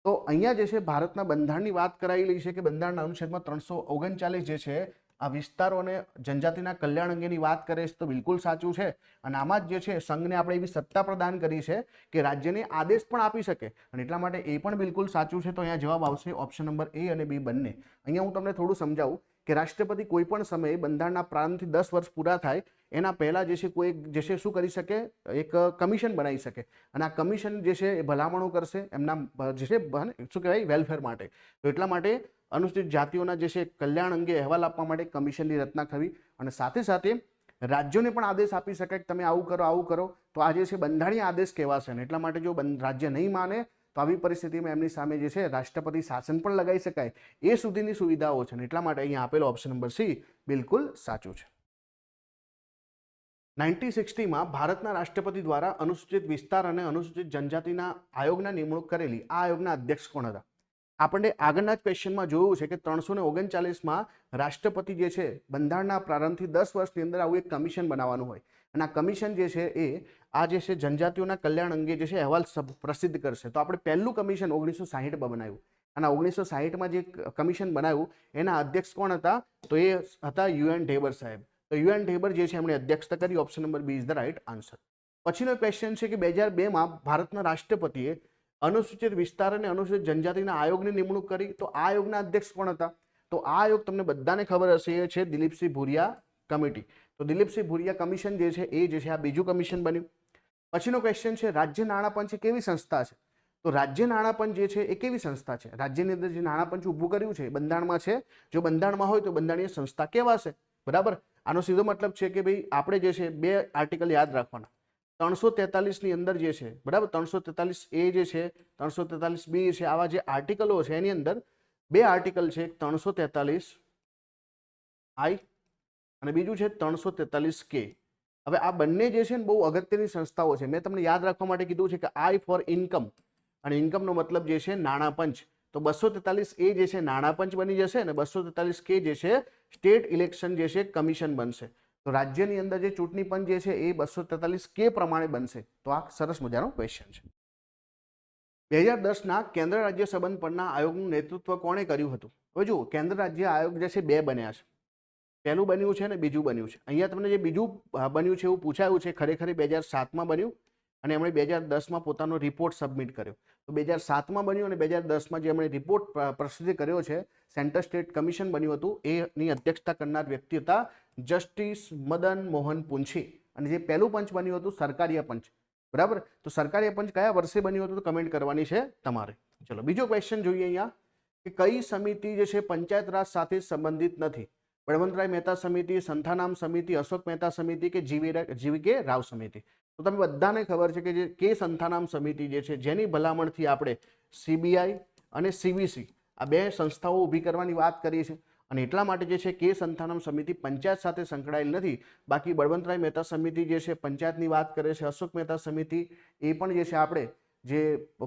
તો અહીંયા જે છે ભારતના બંધારણની વાત કરાયેલી છે કે બંધારણના અનુચ્છેદમાં 339 જે છે આ વિસ્તારો અને જનજાતિના કલ્યાણ અંગેની વાત કરે છે. તો બિલકુલ સાચું છે. અને આમાં જ જે છે સંઘને આપણે એવી સત્તા પ્રદાન કરી છે કે રાજ્યને આદેશ પણ આપી શકે, અને એટલા માટે એ પણ બિલકુલ સાચું છે. તો અહીંયા જવાબ આવશે ઓપ્શન નંબર A અને B બંને. અહીંયા હું તમને થોડું સમજાવું કે રાષ્ટ્રપતિ કોઈ પણ સમયે બંધારણના પ્રારંભથી 10 વર્ષ પૂરા થાય એના પહેલા જે છે કોઈ જે છે શું કરી શકે? એક કમિશન બનાવી શકે, અને આ કમિશન જે છે એ ભલામણો કરશે એમના જે છે શું કહેવાય વેલફેર માટે. તો એટલા માટે અનુસૂચિત જાતિઓના જે છે કલ્યાણ અંગે અહેવાલ આપવા માટે કમિશનની રચના થવી, અને સાથે સાથે રાજ્યોને પણ આદેશ આપી શકાય કે તમે આવું કરો, આવું કરો. તો આ જે છે બંધારણીય આદેશ કહેવાશે. ને એટલા માટે જો રાજ્ય નહીં માને તો આવી પરિસ્થિતિમાં એમની સામે જે છે રાષ્ટ્રપતિ શાસન પણ લગાવી શકાય એ સુધીની સુવિધાઓ છે, એટલા માટે અહીંયા આપેલો ઓપ્શન નંબર સી બિલકુલ સાચું છે. 1960માં ભારતના રાષ્ટ્રપતિ દ્વારા અનુસૂચિત વિસ્તાર અને અનુસૂચિત જનજાતિના આયોગના નિમણૂક કરેલી. આ આયોગના અધ્યક્ષ કોણ હતા? આપણે આગળના જ ક્વેશ્ચનમાં જોયું છે કે 339માં રાષ્ટ્રપતિ જે છે બંધારણના પ્રારંભથી 10 વર્ષની અંદર આવું એક કમિશન બનાવવાનું હોય અને આ કમિશન જે છે એ આ જે છે જનજાતિઓના કલ્યાણ અંગે જે છે અહેવાલ પ્રસિદ્ધ કરશે. તો આપણે પહેલું કમિશન 1960માં બનાવ્યું અને 1960માં જે કમિશન બનાવ્યું એના અધ્યક્ષ કોણ હતા? તો એ હતા યુએન ઢેબર સાહેબ. તો યુએન ઢેબર જે છે એમણે અધ્યક્ષતા કરી. Option number B is the right answer. પછીનો ક્વેશ્ચન છે કે 2002માં ભારતના રાષ્ટ્રપતિએ અનુસૂચિત વિસ્તાર અને અનુસૂચિત જનજાતિના આયોગની નિમણૂક કરી. તો આ આયોગના અધ્યક્ષ કોણ હતા? તો આ આયોગ તમને બધાને ખબર હશે એ છે દિલીપસિંહ ભુરિયા કમિટી. તો દિલીપસિંહ ભુરિયા કમિશન જે છે એ જે છે આ બીજું કમિશન બન્યું. પછીનો ક્વેશ્ચન છે રાજ્ય નાણાપંચ એ કેવી સંસ્થા છે? તો રાજ્ય નાણાપંચ જે છે એ કેવી સંસ્થા છે? રાજ્યની અંદર જે નાણાપંચ ઊભું કર્યું છે બંધારણમાં છે. જો બંધારણમાં હોય તો બંધારણીય સંસ્થા કહેવાશે. બરાબર. આનો સીધો મતલબ છે કે ભાઈ આપણે જે છે બે આર્ટિકલ યાદ રાખવાના. 343ની અંદર જે છે બરાબર 343A જે છે 343B છે આવા જે આર્ટિકલો છે એની અંદર બે આર્ટિકલ છે 343I અને બીજું છે 343K. હવે આ બંને જે છે ને બહુ અગત્યની સંસ્થાઓ છે. મેં તમને યાદ રાખવા માટે કીધું છે કે I ફોર ઇન્કમ અને ઇન્કમનો મતલબ જે છે નાણાપંચ. તો 243A જે છે નાણાપંચ બની જશે અને 243K જે છે સ્ટેટ ઇલેક્શન જે છે કમિશન બનશે. તો રાજ્યની અંદર જે ચૂંટણી પંચ જે છે એ 243K પ્રમાણે બનશે. તો આ સરસ મજાનો ક્વેશ્ચન છે. 2010ના કેન્દ્ર રાજ્ય સંબંધ પરના આયોગનું નેતૃત્વ કોણે કર્યું હતું? હવે જુઓ કેન્દ્ર રાજ્ય આયોગ જે છે બે બન્યા છે. પહેલું બન્યું છે અને બીજું બન્યું છે. અહીંયા તમને જે બીજું બન્યું છે એવું પૂછાયું છે. ખરેખર 2007માં બન્યું અને એમણે 2010માં પોતાનો રિપોર્ટ સબમિટ કર્યો. તો 2007માં બન્યું અને 2010માં જે એમણે રિપોર્ટ પ્રસિદ્ધ કર્યો છે સેન્ટર સ્ટેટ કમિશન બન્યું હતું એની અધ્યક્ષતા કરનાર વ્યક્તિ હતા જસ્ટિસ મદન મોહન પુંછી. અને જે પહેલું પંચ બન્યું હતું સરકારીય પંચ. બરાબર. તો સરકારીય પંચ કયા વર્ષે બન્યું હતું તો કમેન્ટ કરવાની છે તમારે. ચલો બીજો ક્વેશ્ચન જોઈએ અહીંયા કે કઈ સમિતિ જે છે પંચાયત રાજ સાથે સંબંધિત નથી? બળવંતરાય મહેતા સમિતિ, સંથાનામ સમિતિ, અશોક મહેતા સમિતિ કે જીવીકે રાવ સમિતિ. તો તમે બધાને ખબર છે કે જે કે સંથાનામ સમિતિ જે છે જેની ભલામણથી આપણે CBI અને CVC આ બે સંસ્થાઓ ઊભી કરવાની વાત કરી છે અને એટલા માટે જે છે કે સંથાનામ સમિતિ પંચાયત સાથે સંકળાયેલ નથી. બાકી બળવંતરાય મહેતા સમિતિ જે છે પંચાયતની વાત કરે છે. અશોક મહેતા સમિતિ એ પણ જે છે આપણે જે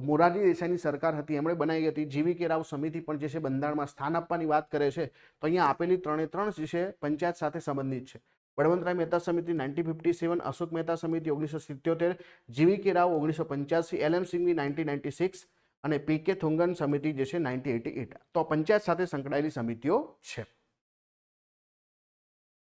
મોરારજી દેસાઈની સરકાર હતી એમણે બનાવી હતી. જીવીકે રાવ સમિતિ પણ જે છે બંધારણમાં સ્થાન આપવાની વાત કરે છે. તો અહીંયા આપેલી ત્રણે ત્રણ જે છે પંચાયત સાથે સંબંધિત છે. બળવંતરાય મહેતા સમિતિ 1957, અશોક મહેતા સમિતિ 1977, જીવીકે રાવ 1985, LM સિંઘવી 1996 અને PK થોંગન સમિતિ જે છે 1988. તો પંચાયત સાથે સંકળાયેલી સમિતિઓ છે.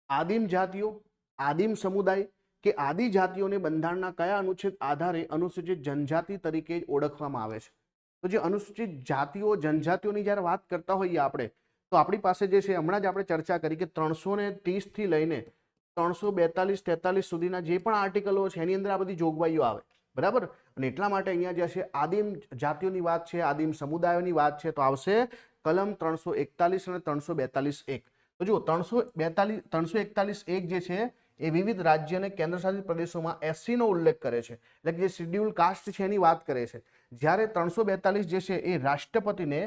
આદિમ જાતિઓ, આદિમ સમુદાય કે આદિજાતિઓને બંધારણના કયા અનુચ્છેદ આધારે અનુસૂચિત જનજાતિ તરીકે ઓળખવામાં આવે છે? તો જે અનુસૂચિત જાતિઓ જનજાતિઓની જ્યારે વાત કરતા હોઈએ આપણે તો આપણી પાસે જે છે હમણાં જ આપણે ચર્ચા કરી કે 330 થી લઈને 342-43 સુધીના જે પણ આર્ટિકલો છે એની અંદર આ બધી જોગવાઈઓ આવે. બરાબર. અને એટલા માટે અહીંયા જે છે આદિમ જાતિઓની વાત છે, આદિમ સમુદાયોની વાત છે તો આવશે કલમ 341 અને 342(1). તો જુઓ 341 જે છે એ વિવિધ રાજ્ય અને કેન્દ્રશાસિત પ્રદેશોમાં SC નો ઉલ્લેખ કરે છે, એટલે કે જે શેડ્યુલ કાસ્ટ છે એની વાત કરે છે. જ્યારે 342 જે છે એ રાષ્ટ્રપતિને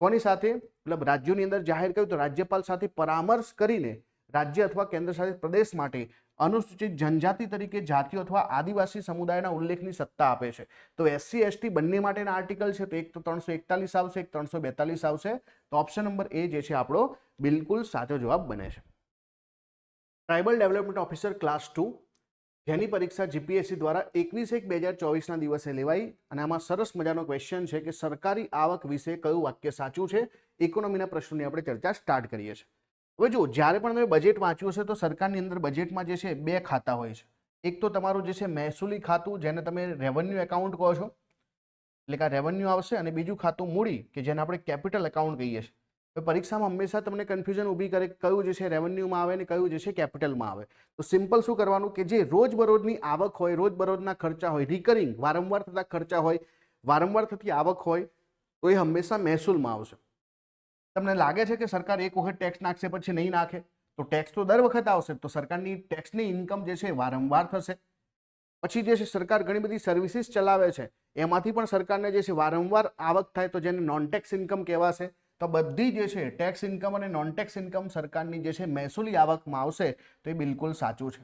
કોની સાથે મતલબ રાજ્યોની અંદર જાહેર કર્યું તો રાજ્યપાલ સાથે પરામર્શ કરીને રાજ્ય અથવા કેન્દ્રશાસિત પ્રદેશ માટે અનુસૂચિત જનજાતિ તરીકે જાતિઓ અથવા આદિવાસી સમુદાયના ઉલ્લેખની સત્તા આપે છે. તો SC ST બંને માટેના આર્ટિકલ છે તો એક તો 341 આવશે, એક 342 આવશે. તો ઓપ્શન નંબર એ જે છે આપણો બિલકુલ સાચો જવાબ બને છે. ટ્રાઇબલ ડેવલપમેન્ટ ઓફિસર ક્લાસ 2 જેની પરીક્ષા GPSC દ્વારા 21/1/2024ના દિવસે લેવાઈ અને આમાં સરસ મજાનો ક્વેશ્ચન છે કે સરકારી આવક વિશે કયું વાક્ય સાચું છે? ઇકોનોમીના પ્રશ્નોની આપણે ચર્ચા સ્ટાર્ટ કરીએ છીએ. હવે જો જ્યારે પણ તમે બજેટ વાંચ્યું હશે તો સરકારની અંદર બજેટમાં જે છે બે ખાતા હોય છે. એક તો તમારું જે છે મહેસૂલી ખાતું જેને તમે રેવન્યુ એકાઉન્ટ કહો છો એટલે કે આ રેવન્યુ આવશે અને બીજું ખાતું મૂડી કે જેને આપણે કેપિટલ એકાઉન્ટ કહીએ છીએ. પરીક્ષામાં હંમેશા તમને કન્ફ્યુઝન ઊભી કરે કયું જે છે રેવન્યુમાં આવે ને કયું જે છે કેપિટલમાં આવે. તો સિમ્પલ શું કરવાનું કે જે રોજબરોજની આવક હોય, રોજબરોજના ખર્ચા હોય, રિકરિંગ વારંવાર થતા ખર્ચા હોય, વારંવાર થતી આવક હોય તો એ હંમેશા મહેસૂલમાં આવશે. તમને લાગે છે કે સરકાર એક વખત ટેક્સ નાખશે પછી નહીં નાખે? તો ટેક્સ તો દર વખત આવશે. તો સરકારની ટેક્સની ઇન્કમ જે છે વારંવાર થશે. પછી જે છે સરકાર ઘણી બધી સર્વિસીસ ચલાવે છે, એમાંથી પણ સરકારને જે છે વારંવાર આવક થાય તો જેને નોન ટેક્સ ઇન્કમ કહેવાશે. તો બધી જે છે ટેક્સ ઇન્કમ અને નોન ટેક્સ ઇન્કમ સરકારની જે છે મહેસૂલી આવકમાં આવશે, તો એ બિલકુલ સાચું છે.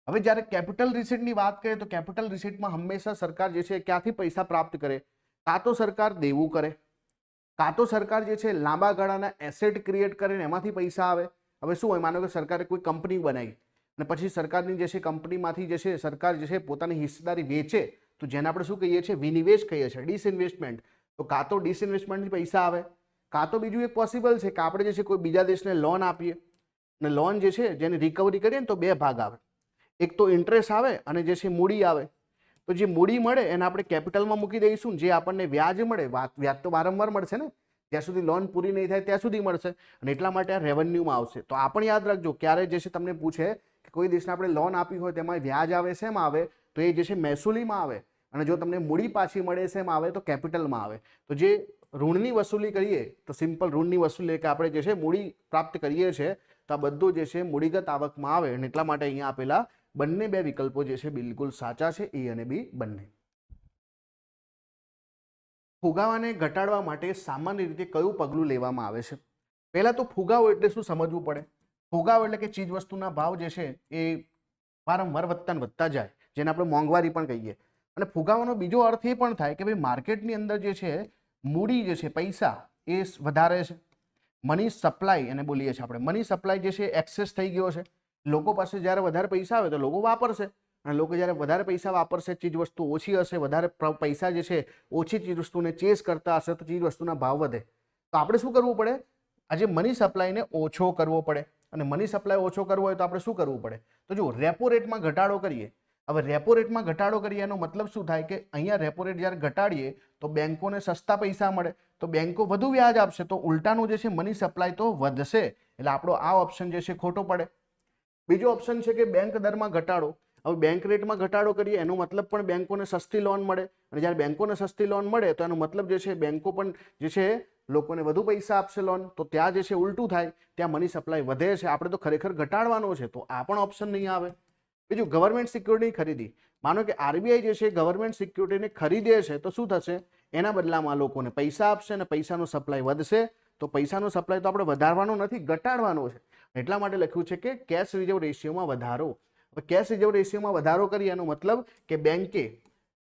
હવે જ્યારે કેપિટલ રિસીટની વાત કરીએ તો કેપિટલ રિસીટમાં હંમેશા સરકાર જે છે ક્યાંથી પૈસા પ્રાપ્ત કરે? કાં તો સરકાર દેવું કરે, કાં તો સરકાર જે છે લાંબા ગાળાના એસેટ ક્રિએટ કરીને એમાંથી પૈસા આવે. હવે શું હોય, માનો કે સરકારે કોઈ કંપની બનાવી અને પછી સરકારની જે છે કંપનીમાંથી જે છે સરકાર જે છે પોતાની હિસ્સેદારી વેચે, તો જેને આપણે શું કહીએ છીએ? વિનિવેશ કહીએ છીએ, ડિસઇન્વેસ્ટમેન્ટ. તો કાં તો ડિસઇન્વેસ્ટમેન્ટથી પૈસા આવે, કાં તો બીજું એક પોસિબલ છે કે આપણે જે છે કોઈ બીજા દેશને લોન આપીએ અને લોન જે છે જેની રિકવરી કરીએ ને તો બે ભાગ આવે. એક તો ઇન્ટરેસ્ટ આવે અને જે છે મૂડી આવે. તો જે મૂડી મળે એને આપણે કેપિટલમાં મૂકી દઈશું, જે આપણને વ્યાજ મળે, વ્યાજ તો વારંવાર મળશે ને, જ્યાં સુધી લોન પૂરી નહીં થાય ત્યાં સુધી મળશે, અને એટલા માટે આ રેવન્યુમાં આવશે. તો આ પણ યાદ રાખજો, ક્યારે જે છે તમને પૂછે કે કોઈ દેશને આપણે લોન આપી હોય તેમાં વ્યાજ આવે શેમાં આવે, તો એ જે છે મહેસૂલીમાં આવે, અને જો તમને મૂડી પાછી મળે શેમાં આવે, તો કેપિટલમાં આવે. તો જે ઋણની વસૂલી કરીએ તો સિમ્પલ ઋણની વસૂલી કે આપણે જે છે મૂડી પ્રાપ્ત કરીએ છીએ, તો આ બધું જે છે મૂડીગત આવકમાં આવે, અને એટલા માટે અહીંયા આપેલા બંને બે વિકલ્પો જે છે બિલકુલ સાચા છે, એ અને બી બંને. ફુગાવાને ઘટાડવા માટે સામાન્ય રીતે કયું પગલું લેવામાં આવે છે? પહેલા તો ફુગાવો એટલે શું સમજવું પડે. ફુગાવો એટલે કે ચીજ વસ્તુના ભાવ જે છે એ વારંવાર વધતા ને વધતા જાય, જેને આપણે મોંઘવારી પણ કહીએ. અને ફુગાવાનો બીજો અર્થ એ પણ થાય કે ભાઈ માર્કેટની અંદર જે છે મૂડી જે છે, પૈસા એ વધારે છે. મની સપ્લાય એને બોલીએ છીએ આપણે. મની સપ્લાય જે છે એક્સેસ થઈ ગયો છે. લોકો પાસે જ્યારે વધારે પૈસા આવે તો લોકો વાપરશે, અને લોકો જ્યારે વધારે પૈસા વાપરશે, ચીજ વસ્તુ ઓછી હશે, વધારે પૈસા જે છે ઓછી ચીજ વસ્તુને ચેસ કરતા હશે, તો ચીજ વસ્તુના ભાવ વધે. તો આપણે શું કરવું પડે? આજે મની સપ્લાયને ઓછો કરવો પડે. અને મની સપ્લાય ઓછો કરવો હોય તો આપણે શું કરવું પડે? તો જો રેપો રેટમાં ઘટાડો કરીએ. હવે રેપો રેટમાં ઘટાડો કરીએ એનો મતલબ શું થાય કે અહીંયા રેપો રેટ જ્યારે ઘટાડીએ તો બેંકોને સસ્તા પૈસા મળે, તો બેંકો વધુ વ્યાજ આપશે, તો ઉલટાનું જે છે મની સપ્લાય તો વધશે. એટલે આપણો આ ઓપ્શન જે છે ખોટો પડે. બીજો ઓપ્શન છે કે બેંક દરમાં ઘટાડો. હવે બેંક રેટમાં ઘટાડો કરીએ એનો મતલબ પણ બેંકોને સસ્તી લોન મળે, અને જ્યારે બેંકોને સસ્તી લોન મળે તો એનો મતલબ જે છે બેંકો પણ જે છે લોકોને વધુ પૈસા આપશે લોન, તો ત્યાં જે છે ઉલટું થાય, ત્યાં મની સપ્લાય વધે છે. આપણે તો ખરેખર ઘટાડવાનો છે, તો આ પણ ઓપ્શન નહીં આવે. બીજું ગવર્મેન્ટ સિક્યુરિટી ખરીદી. માનો કે આરબીઆઈ જે છે ગવર્મેન્ટ સિક્યુરિટીને ખરીદે છે, તો શું થશે? એના બદલામાં લોકોને પૈસા આપશે અને પૈસાનો સપ્લાય વધશે. તો પૈસાનો સપ્લાય તો આપણે વધારવાનો નથી, ઘટાડવાનો છે. એટલા માટે લખ્યું છે કે કેશ રિઝર્વ રેશિયોમાં વધારો. હવે કેશ રિઝર્વ રેશિયોમાં વધારો કરીએ એનો મતલબ કે બેંકે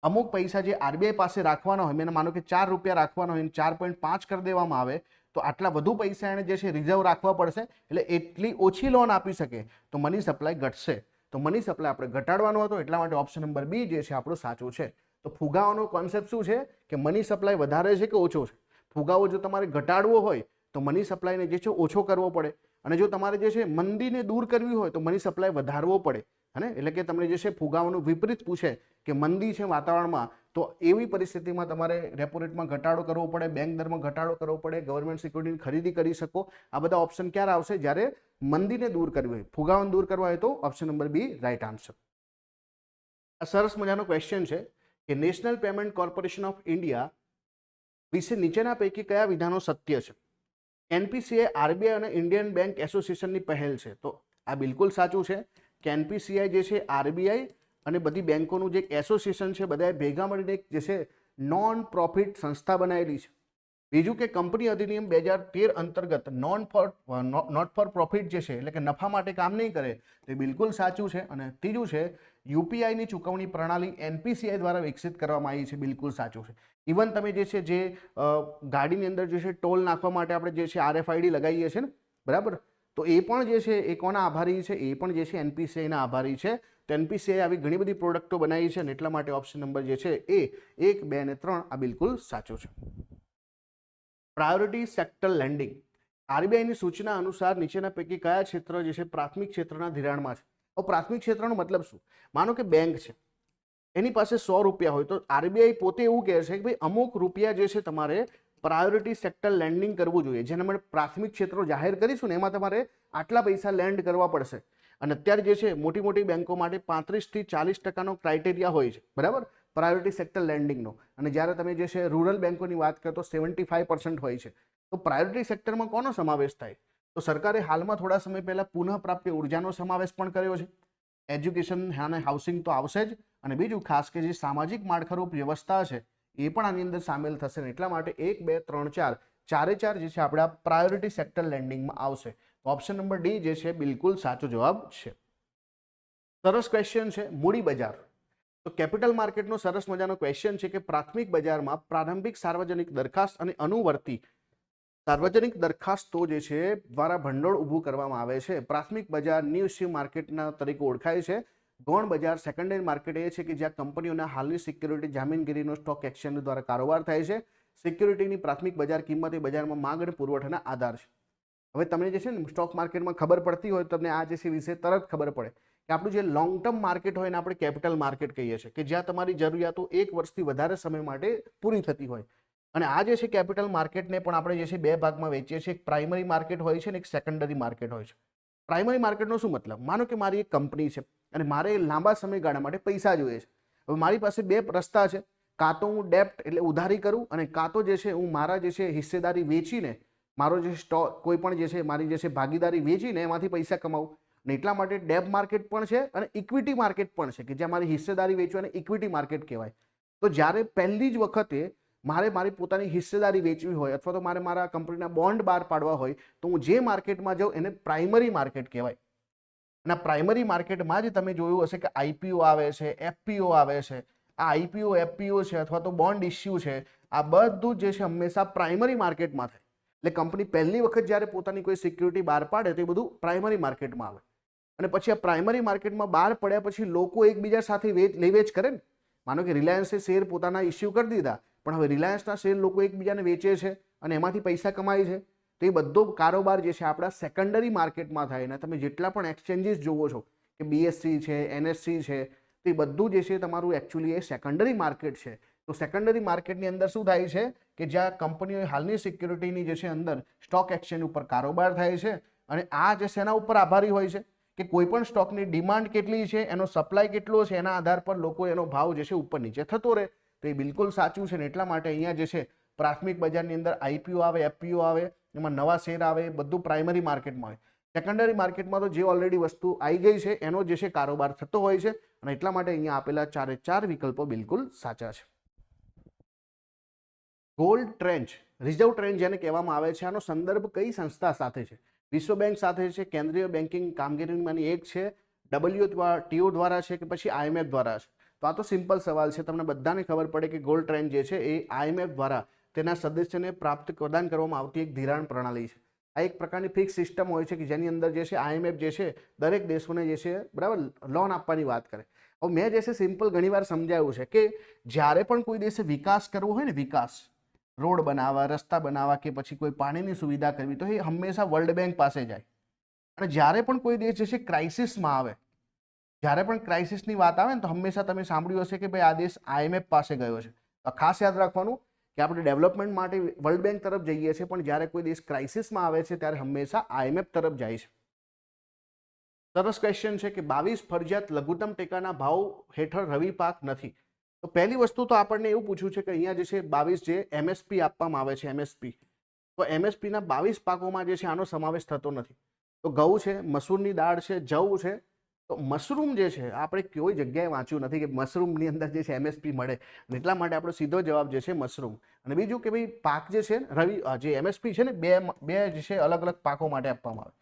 અમુક પૈસા જે આરબીઆઈ પાસે રાખવાના હોય, મેં માનો કે ₹4 રાખવાના હોય, 4.5 કરી દેવામાં આવે, તો આટલા વધુ પૈસા એને જે છે રિઝર્વ રાખવા પડશે, એટલે એટલી ઓછી લોન આપી શકે, તો મની સપ્લાય ઘટશે. તો મની સપ્લાય આપણે ઘટાડવાનો હતો, એટલા માટે ઓપ્શન નંબર બી જે છે આપણું સાચું છે. તો ફુગાવાનો કોન્સેપ્ટ શું છે કે મની સપ્લાય વધારે છે કે ઓછો છે? ફુગાવો જો તમારે ઘટાડવો હોય તો મની સપ્લાયને જે છે ઓછો કરવો પડે, અને જો તમારે જે છે મંદીને દૂર કરવી હોય તો મની સપ્લાય વધારવો પડે. હે, એટલે કે તમને જે છે ફુગાવાનું વિપરીત પૂછે કે મંદી છે વાતાવરણમાં, તો એવી પરિસ્થિતિમાં તમારે રેપો રેટમાં ઘટાડો કરવો પડે, બેંક દરમાં ઘટાડો કરવો પડે, ગવર્મેન્ટ સિક્યુરિટીની ખરીદી કરી શકો. આ બધા ઓપ્શન ક્યારે આવશે? જ્યારે મંદીને દૂર કરવી હોય, ફુગાવાને દૂર કરવા હોય, તો option number B right answer. આ સરસ મજાનો ક્વેશ્ચન છે કે national payment corporation of India વિશે નીચેના પૈકી કયા વિધાનો સત્ય છે? એનપીસીઆઈ આરબીઆઈ અને ઇન્ડિયન બેંક એસોસિએશનની પહેલ છે. તો આ બિલકુલ સાચું છે કે એનપીસીઆઈ જે છે આરબીઆઈ અને બધી બેંકોનું જે એક એસોસિએશન છે, બધાએ ભેગા મળીને એક જે છે નોન પ્રોફિટ સંસ્થા બનાવેલી છે. બીજું કે કંપની અધિનિયમ 2013 અંતર્ગત નોટ ફોર પ્રોફિટ જે છે, એટલે કે નફા માટે કામ નહીં કરે, તે બિલકુલ સાચું છે. અને ત્રીજું છે યુપીઆઈની ચૂકવણી પ્રણાલી એનપીસીઆઈ દ્વારા વિકસિત કરવામાં આવી છે, બિલકુલ સાચું છે. ઇવન તમે જે છે જે ગાડીની અંદર જે છે ટોલ નાખવા માટે આપણે જે છે આરએફઆઈડી લગાવીએ છીએ ને, બરાબર, તો એ પણ જે છે એ કોના આભારી છે? એ પણ જે છે એનપીસીઆઈના આભારી છે. તો એનપીસીઆઈ આવી ઘણી બધી પ્રોડક્ટો બનાવી છે, અને એટલા માટે ઓપ્શન નંબર જે છે એ 1, 2 અને 3 આ બિલકુલ સાચું છે. Priority sector landing. આરબીઆઈની સૂચના અનુસાર નીચેના પૈકી કયા ક્ષેત્ર જે છે પ્રાથમિક ક્ષેત્રના ધિરાણમાં છે? હવે પ્રાથમિક ક્ષેત્રનો મતલબ શું? માનો કે બેંક છે, એની પાસે ₹100 હોય, તો આરબીઆઈ પોતે એવું કહે છે કે ભાઈ અમુક રૂપિયા જે છે તમારે પ્રાયોરિટી સેક્ટર લેન્ડિંગ કરવું જોઈએ, જેને આપણે પ્રાથમિક ક્ષેત્રો જાહેર કરીશું ને એમાં તમારે આટલા પૈસા લેન્ડ કરવા પડશે. અને અત્યારે જે છે મોટી મોટી બેંકો માટે 35 થી 40% ક્રાઇટેરિયા હોય છે, બરાબર, પ્રાયોરિટી સેક્ટર લેન્ડિંગનો. અને જ્યારે તમે જે છે રૂરલ બેંકોની વાત કરો તો 75% હોય છે. તો પ્રાયોરિટી સેક્ટરમાં કોનો સમાવેશ થાય? તો સરકારે હાલમાં થોડા સમય પહેલા પુનઃપ્રાપ્ય ઉર્જાનો સમાવેશ પણ કર્યો છે. એજ્યુકેશન અને હાઉસિંગ તો આવશે જ, અને બીજું ખાસ કે જે સામાજિક માળખારૂપ વ્યવસ્થા છે એ પણ આની અંદર સામેલ થશે. એટલા માટે 1, 2, 3, 4 ચારે ચાર જે છે આપણા પ્રાયોરિટી સેક્ટર લેન્ડિંગમાં આવશે. ઓપ્શન નંબર ડી જે છે બિલકુલ સાચો જવાબ છે. સરસ ક્વેશ્ચન છે, મૂડી બજાર. તો કેપિટલ માર્કેટનો સરસ મજાનો ક્વેશ્ચન છે કે પ્રાથમિક બજારમાં પ્રારંભિક સાર્વજનિક દરખાસ્ત અને અનુવર્તી સાર્વજનિક દરખાસ્તો જે છે દ્વારા ભંડોળ ઊભું કરવામાં આવે છે. પ્રાથમિક બજાર ન્યૂ ઇશ્યુ માર્કેટના તરીકે ઓળખાય છે. ગૌણ બજાર સેકન્ડરી માર્કેટ એ છે કે જ્યાં કંપનીઓના હાલની સિક્યુરિટી જામીનગીરીનો સ્ટોક એક્સચેન્જ દ્વારા કારોબાર થાય છે. સિક્યુરિટીની પ્રાથમિક બજાર કિંમત એ બજારમાં માંગ અને પુરવઠાના આધાર છે. હવે તમને જે છે ને સ્ટોક માર્કેટમાં ખબર પડતી હોય તો તમને આ જે છે વિશે તરત ખબર પડે કે આપણું જે લોંગ ટર્મ માર્કેટ હોય એને આપણે કેપિટલ માર્કેટ કહીએ છીએ, કે જ્યાં તમારી જરૂરિયાતો 1 વર્ષથી વધારે સમય માટે પૂરી થતી હોય. અને આ જે છે કેપિટલ માર્કેટને પણ આપણે જે છે બે ભાગમાં વેચીએ છીએ. એક પ્રાઇમરી માર્કેટ હોય છે અને એક સેકન્ડરી માર્કેટ હોય છે. પ્રાઇમરી માર્કેટનો શું મતલબ? માનો કે મારી એક કંપની છે અને મારે લાંબા સમયગાળા માટે પૈસા જોઈએ છે. હવે મારી પાસે બે રસ્તા છે, કાં તો હું ડેપ્ટ એટલે ઉધારી કરું અને કાં તો જે છે હું મારા જે છે હિસ્સેદારી વેચીને મારો જે સ્ટોક કોઈ પણ જે છે મારી જે છે ભાગીદારી વેચીને એમાંથી પૈસા કમાવું. અને એટલા માટે ડેપ માર્કેટ પણ છે અને ઇક્વિટી માર્કેટ પણ છે કે જ્યાં મારી હિસ્સેદારી વેચવાની ઇક્વિટી માર્કેટ કહેવાય. તો જ્યારે પહેલી જ વખતે મારે મારી પોતાની હિસ્સેદારી વેચવી હોય અથવા તો મારે મારા કંપનીના બોન્ડ બહાર પાડવા હોય તો હું જે માર્કેટમાં જાઉં એને પ્રાઇમરી માર્કેટ કહેવાય. અને પ્રાઇમરી માર્કેટમાં જ તમે જોયું હશે કે આઈપીઓ આવે છે, એફપીઓ આવે છે. આ આઈપીઓ, એફપીઓ છે અથવા તો બોન્ડ ઇસ્યુ છે, આ બધું જે છે હંમેશા પ્રાઇમરી માર્કેટમાં થાય. એટલે કંપની પહેલી વખત જ્યારે પોતાની કોઈ સિક્યુરિટી બહાર પાડે તો એ બધું પ્રાઇમરી માર્કેટમાં આવે. અને પછી આ પ્રાઇમરી માર્કેટમાં બહાર પડ્યા પછી લોકો એકબીજા સાથે લે વેચ કરે ને. માનો કે રિલાયન્સે શેર પોતાના ઇસ્યુ કરી દીધા, પણ હવે રિલાયન્સના શેર લોકો એકબીજાને વેચે છે અને એમાંથી પૈસા કમાય છે. તો એ બધો કારોબાર જે છે આપણા સેકન્ડરી માર્કેટમાં થાય. અને તમે જેટલા પણ એક્સચેન્જીસ જોવો છો કે બીએસસી છે, એનએસસી છે, તો એ બધું જે છે તમારું એકચ્યુઅલી એ સેકન્ડરી માર્કેટ છે. તો સેકન્ડરી માર્કેટની અંદર શું થાય છે કે જ્યાં કંપનીઓ હાલની સિક્યુરિટીની જે છે અંદર સ્ટોક એક્સચેન્જ ઉપર કારોબાર થાય છે. અને આ જે શેના ઉપર આભારી હોય છે કે કોઈ પણ સ્ટોકની ડિમાન્ડ કેટલી છે, એનો સપ્લાય કેટલો છે, એના આધાર પર લોકો એનો ભાવ જે છે ઉપર નીચે થતો રહે. તો એ બિલકુલ સાચું છે. ને એટલા માટે અહીંયા જે છે પ્રાથમિક બજારની અંદર આઈપીઓ આવે, એફપીઓ આવે, એમાં નવા શેર આવે, બધું પ્રાઇમરી માર્કેટમાં આવે. સેકન્ડરી માર્કેટમાં તો જે ઓલરેડી વસ્તુ આવી ગઈ છે એનો જે છે કારોબાર થતો હોય છે. અને એટલા માટે અહીંયા આપેલા ચારે ચાર વિકલ્પો બિલકુલ સાચા છે. ગોલ્ડ ટ્રેન્ચ, રિઝર્વ ટ્રેન્ચ જેને કહેવામાં આવે છે, આનો સંદર્ભ કઈ સંસ્થા સાથે છે? વિશ્વ બેંક સાથે છે, કેન્દ્રીય બેન્કિંગ કામગીરીમાંની એક છે, WTO દ્વારા છે કે પછી IMF દ્વારા છે? તો આ તો સિમ્પલ સવાલ છે. તમને બધાને ખબર પડે કે ગોલ્ડ ટ્રેન્ચ જે છે એ IMF દ્વારા તેના સદસ્યને પ્રદાન કરવામાં આવતી એક ધિરાણ પ્રણાલી છે. આ એક પ્રકારની ફિક્સ સિસ્ટમ હોય છે કે જેની અંદર જે છે IMF જે છે દરેક દેશોને જે છે બરાબર લોન આપવાની વાત કરે. હવે મેં જે છે સિમ્પલ ઘણીવાર સમજાવ્યું છે કે જ્યારે પણ કોઈ દેશે વિકાસ કરવો હોય ને, વિકાસ, રોડ બનાવવા, રસ્તા બનાવવા કે પછી કોઈ પાણીની સુવિધા કરવી, તો એ હંમેશા વર્લ્ડ બેંક પાસે જાય. અને જ્યારે પણ કોઈ દેશ જે છે ક્રાઇસિસમાં આવે, જ્યારે પણ ક્રાઇસિસની વાત આવે ને તો હંમેશા તમે સાંભળ્યું હશે કે ભાઈ આ દેશ IMF પાસે ગયો છે. તો ખાસ યાદ રાખવાનું કે આપણે ડેવલપમેન્ટ માટે વર્લ્ડ બેંક તરફ જઈએ છીએ, પણ જ્યારે કોઈ દેશ ક્રાઇસિસમાં આવે છે ત્યારે હંમેશા IMF તરફ જાય છે. સરસ ક્વેશ્ચન છે કે 22 ફરજિયાત લઘુત્તમ ટેકાના ભાવ હેઠળ રવિ પાક નથી. તો પહેલી વસ્તુ તો આપણને એવું પૂછ્યું છે કે અહીંયા જે છે 22 જે MSP આપવામાં આવે છે, MSP, તો MSPના 22 પાકોમાં જે છે આનો સમાવેશ થતો નથી. તો ઘઉં છે, મસૂરની દાળ છે, જવ છે. તો મશરૂમ જે છે આપણે કોઈ જગ્યાએ વાંચ્યું નથી કે મશરૂમની અંદર જે છે MSP મળે. એટલા માટે આપણો સીધો જવાબ જે છે મશરૂમ. અને બીજું કે ભાઈ પાક જે છે જે MSP છે ને બે જે છે અલગ અલગ પાકો માટે આપવામાં આવે.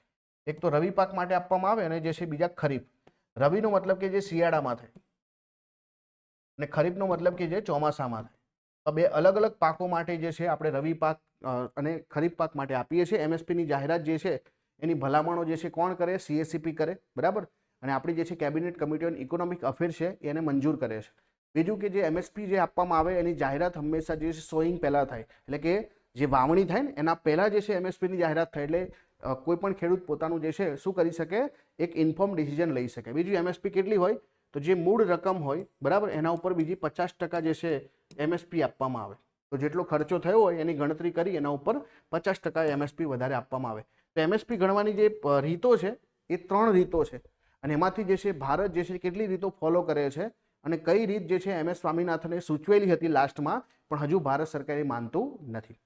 એક તો રવિ પાક માટે આપવામાં આવે અને જે છે બીજા ખરીફ. રવિનો મતલબ કે જે શિયાળામાં થાય અને ખરીફનો મતલબ કે જે ચોમાસામાં થાય. તો બે અલગ અલગ પાકો માટે જે છે આપણે રવિ પાક અને ખરીફ પાક માટે આપીએ છીએ. MSPની જાહેરાત જે છે એની ભલામણો જે છે કોણ કરે? CSCP કરે, બરાબર. અને આપણી જે છે cabinet committee on economic affair છે એને મંજૂર કરે છે. બીજું કે જે MSP જે આપવામાં આવે એની જાહેરાત હંમેશા જે છે સોઈંગ પહેલાં થાય, એટલે કે જે વાવણી થાય ને એના પહેલાં જે છે MSPની જાહેરાત થાય. એટલે કોઈ પણ ખેડૂત પોતાનું જે છે શું કરી શકે? એક ઇન્ફોર્મ ડિસિઝન લઈ શકે. બીજું MSP કેટલી હોય? તો જે મૂળ રકમ હોય, બરાબર, એના ઉપર બીજી 50% જે છે MSP આપવામાં આવે. તો જેટલો ખર્ચો થયો હોય એની ગણતરી કરી એના ઉપર 50% MSP વધારે આપવામાં આવે. તો MSP ગણવાની જે રીતો છે એ 3 રીતો છે. અને એમાંથી જે છે ભારત જે છે કેટલી રીતો ફોલો કરે છે અને કઈ રીત જે છે MS સ્વામીનાથને સૂચવેલી હતી લાસ્ટમાં, પણ હજુ ભારત સરકારે માનતું નથી.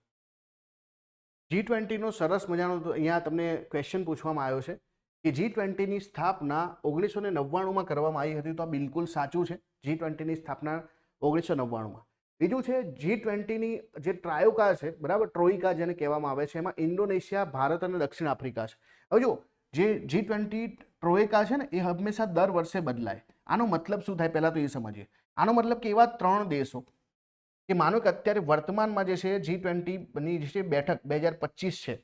G20નો સરસ મજાનો અહીંયા તમને ક્વેશ્ચન પૂછવામાં આવ્યો છે કે G20ની સ્થાપના 1999માં કરવામાં આવી હતી, તો આ બિલકુલ સાચું છે. G20ની સ્થાપના 1999માં. બીજું છે G20ની જે ટ્રાયોકા છે, બરાબર, ટ્રોઇકા જેને કહેવામાં આવે છે, એમાં ઇન્ડોનેશિયા, ભારત અને દક્ષિણ આફ્રિકા છે. હવે જો જે G20 ટ્રોઇકા છે ને એ હંમેશા દર વર્ષે બદલાય. આનો મતલબ શું થાય પહેલા તો એ સમજીએ. આનો મતલબ કે એવા 3 દેશો કે માનો કે અત્યારે વર્તમાનમાં જે છે G20ની જે બેઠક 2025 છે,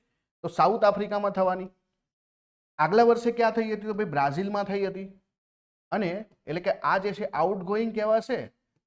તો સાઉથ આફ્રિકામાં થવાની. આગલા વર્ષે ક્યાં થઈ હતી? તો ભાઈ બ્રાઝિલમાં થઈ હતી. અને એટલે કે આ જે છે આઉટગોઈંગ કહેવાશે,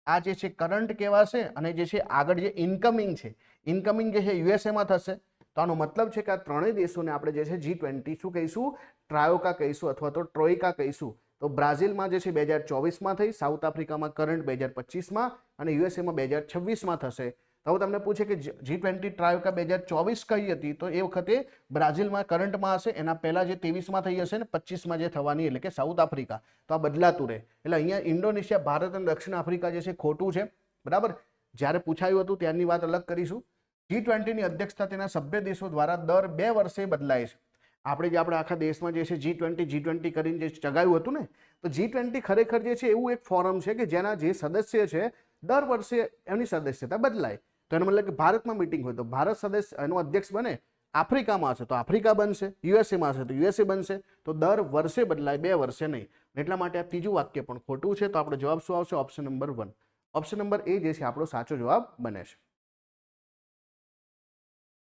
આ જે છે કરંટ કહેવાશે, અને જે છે આગળ જે ઇનકમિંગ છે, ઇનકમિંગ જે છે યુએસએમાં થશે. તો આનો મતલબ છે કે આ ત્રણેય દેશોને આપણે જે છે G20 શું કહીશું? ટ્રાયોકા કહીશું અથવા તો ટ્રોઇકા કહીશું. તો બ્રાઝિલમાં જે છે 2024માં થઈ, સાઉથ આફ્રિકામાં કરંટ 2025માં અને યુએસએમાં 2026માં થશે. તો તમને પૂછે કે G20 ટ્રાયોકા 2024 કઈ હતી? તો એ વખતે બ્રાઝિલમાં કરંટમાં હશે, એના પહેલા જે 23માં થઈ હશે ને 25માં જે થવાની એટલે કે સાઉથ આફ્રિકા. તો આ બદલાતું રહે. એટલે અહીંયા ઇન્ડોનેશિયા, ભારત અને દક્ષિણ આફ્રિકા જે છે ખોટું છે, બરાબર. જ્યારે પૂછાયું હતું ત્યારની વાત અલગ કરીશું. G20ની અધ્યક્ષતા તેના સભ્ય દેશો દ્વારા દર 2 વર્ષે બદલાય છે. આપણે આખા દેશમાં જે છે G20 કરીને જે ચગાવ્યું હતું ને, તો G20 ખરેખર જે છે એવું એક ફોરમ છે કે જેના જે સદસ્ય છે દર વર્ષે એમની સદસ્યતા બદલાય. તો એનો મતલબ કે ભારતમાં મીટિંગ હોય તો ભારત સદસ્ય એનો અધ્યક્ષ બને, આફ્રિકામાં હશે તો આફ્રિકા બનશે, યુએસએમાં હશે તો યુએસએ બનશે. તો દર વર્ષે બદલાય, 2 વર્ષે નહીં. એટલા માટે આ ત્રીજું વાક્ય પણ ખોટું છે. તો આપણો જવાબ શું આવશે? Option number 1. ઓપ્શન નંબર એ જે છે આપણો સાચો જવાબ બને છે.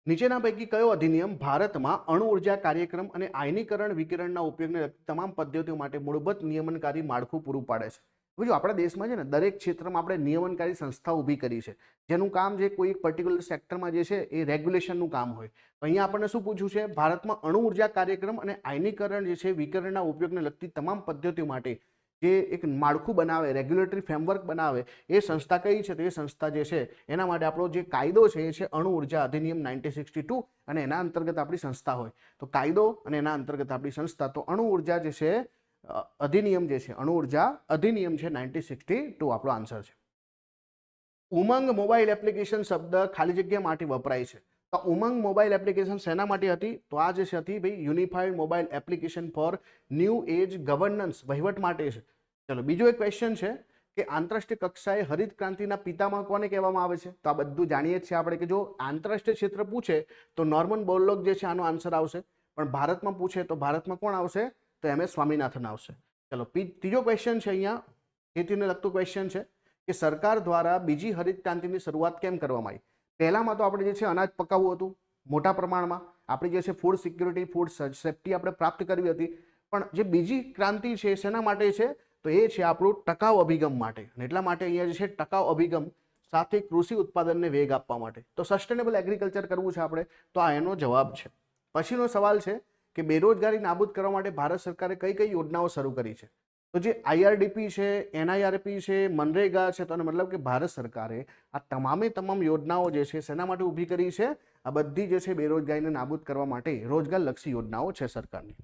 નીચેના પૈકી કયો અધિનિયમ ભારતમાં અણુ ઉર્જા કાર્યક્રમ અને આયનીકરણ વિકિરણના ઉપયોગને લગતી તમામ પદ્ધતિઓ માટે મૂળભૂત નિયમનકારી માળખું પૂરું પાડે છે? જો આપણા દેશમાં છે ને દરેક ક્ષેત્રમાં આપણે નિયમનકારી સંસ્થા ઊભી કરી છે, જેનું કામ જે કોઈ એક પર્ટિક્યુલર સેક્ટરમાં જે છે એ રેગ્યુલેશનનું કામ હોય. તો અહીંયા આપણને શું પૂછ્યું છે? ભારતમાં અણુ ઉર્જા કાર્યક્રમ અને આયનીકરણ જે છે વિકિરણના ઉપયોગને લગતી તમામ પદ્ધતિઓ માટે જે એક માળખું બનાવે, રેગ્યુલેટરી ફ્રેમવર્ક બનાવે, એ સંસ્થા કઈ છે? તો એ સંસ્થા જે છે એના માટે આપણો જે કાયદો છે એ છે અણુ ઉર્જા અધિનિયમ 1962, અને એના અંતર્ગત આપણી સંસ્થા હોય. તો કાયદો અને એના અંતર્ગત આપણી સંસ્થા. તો અણુ ઉર્જા જે છે અધિનિયમ જે છે અણુ ઉર્જા અધિનિયમ છે 1962 આપણો આન્સર છે. ઉમંગ મોબાઈલ એપ્લિકેશન શબ્દ ખાલી જગ્યા માટે વપરાય છે. તો ઉમંગ મોબાઈલ એપ્લિકેશન શેના માટે હતી? તો આ જે હતી ભાઈ unified mobile application for new age governance, વહીવટ માટે છે. ચલો બીજો એક ક્વેશ્ચન છે કે આંતરરાષ્ટ્રીય કક્ષાએ હરિત ક્રાંતિના પિતામહ કોને કહેવામાં આવે છે? તો આ બધું જાણીએ જ છીએ આપણે કે જો આંતરરાષ્ટ્રીય ક્ષેત્ર પૂછે તો નોર્મન બોરલોગ જે છે આનો આન્સર આવશે, પણ ભારતમાં પૂછે તો ભારતમાં કોણ આવશે? તો MS સ્વામીનાથન આવશે. ચલો ત્રીજો ક્વેશ્ચન છે અહીંયા ખેતીને લગતો ક્વેશ્ચન છે કે સરકાર દ્વારા બીજી હરિત ક્રાંતિની શરૂઆત કેમ કરવામાં આવી? પહેલામાં તો આપણે જે છે અનાજ પકાવવું હતું મોટા પ્રમાણમાં, આપણી જે છે ફૂડ સિક્યુરિટી, ફૂડ સેફ્ટી આપણે પ્રાપ્ત કરવી હતી. પણ જે બીજી ક્રાંતિ છે શેના માટે છે? તો એ છે આપણું ટકાઉ અભિગમ માટે. અને એટલા માટે અહીંયા જે છે ટકાઉ અભિગમ સાથે કૃષિ ઉત્પાદનને વેગ આપવા માટે. તો સસ્ટેનેબલ એગ્રીકલ્ચર કરવું છે આપણે, તો આ એનો જવાબ છે. પછીનો સવાલ છે કે બેરોજગારી નાબૂદ કરવા માટે ભારત સરકારે કઈ કઈ યોજનાઓ શરૂ કરી છે? તો જે IRDP છે, NIRP છે, મનરેગા છે, તો મતલબ કે ભારત સરકારે આ તમામ યોજનાઓ જે છે શેના માટે ઊભી કરી છે? આ બધી જે છે બેરોજગારીને નાબૂદ કરવા માટે રોજગારલક્ષી યોજનાઓ છે સરકારની.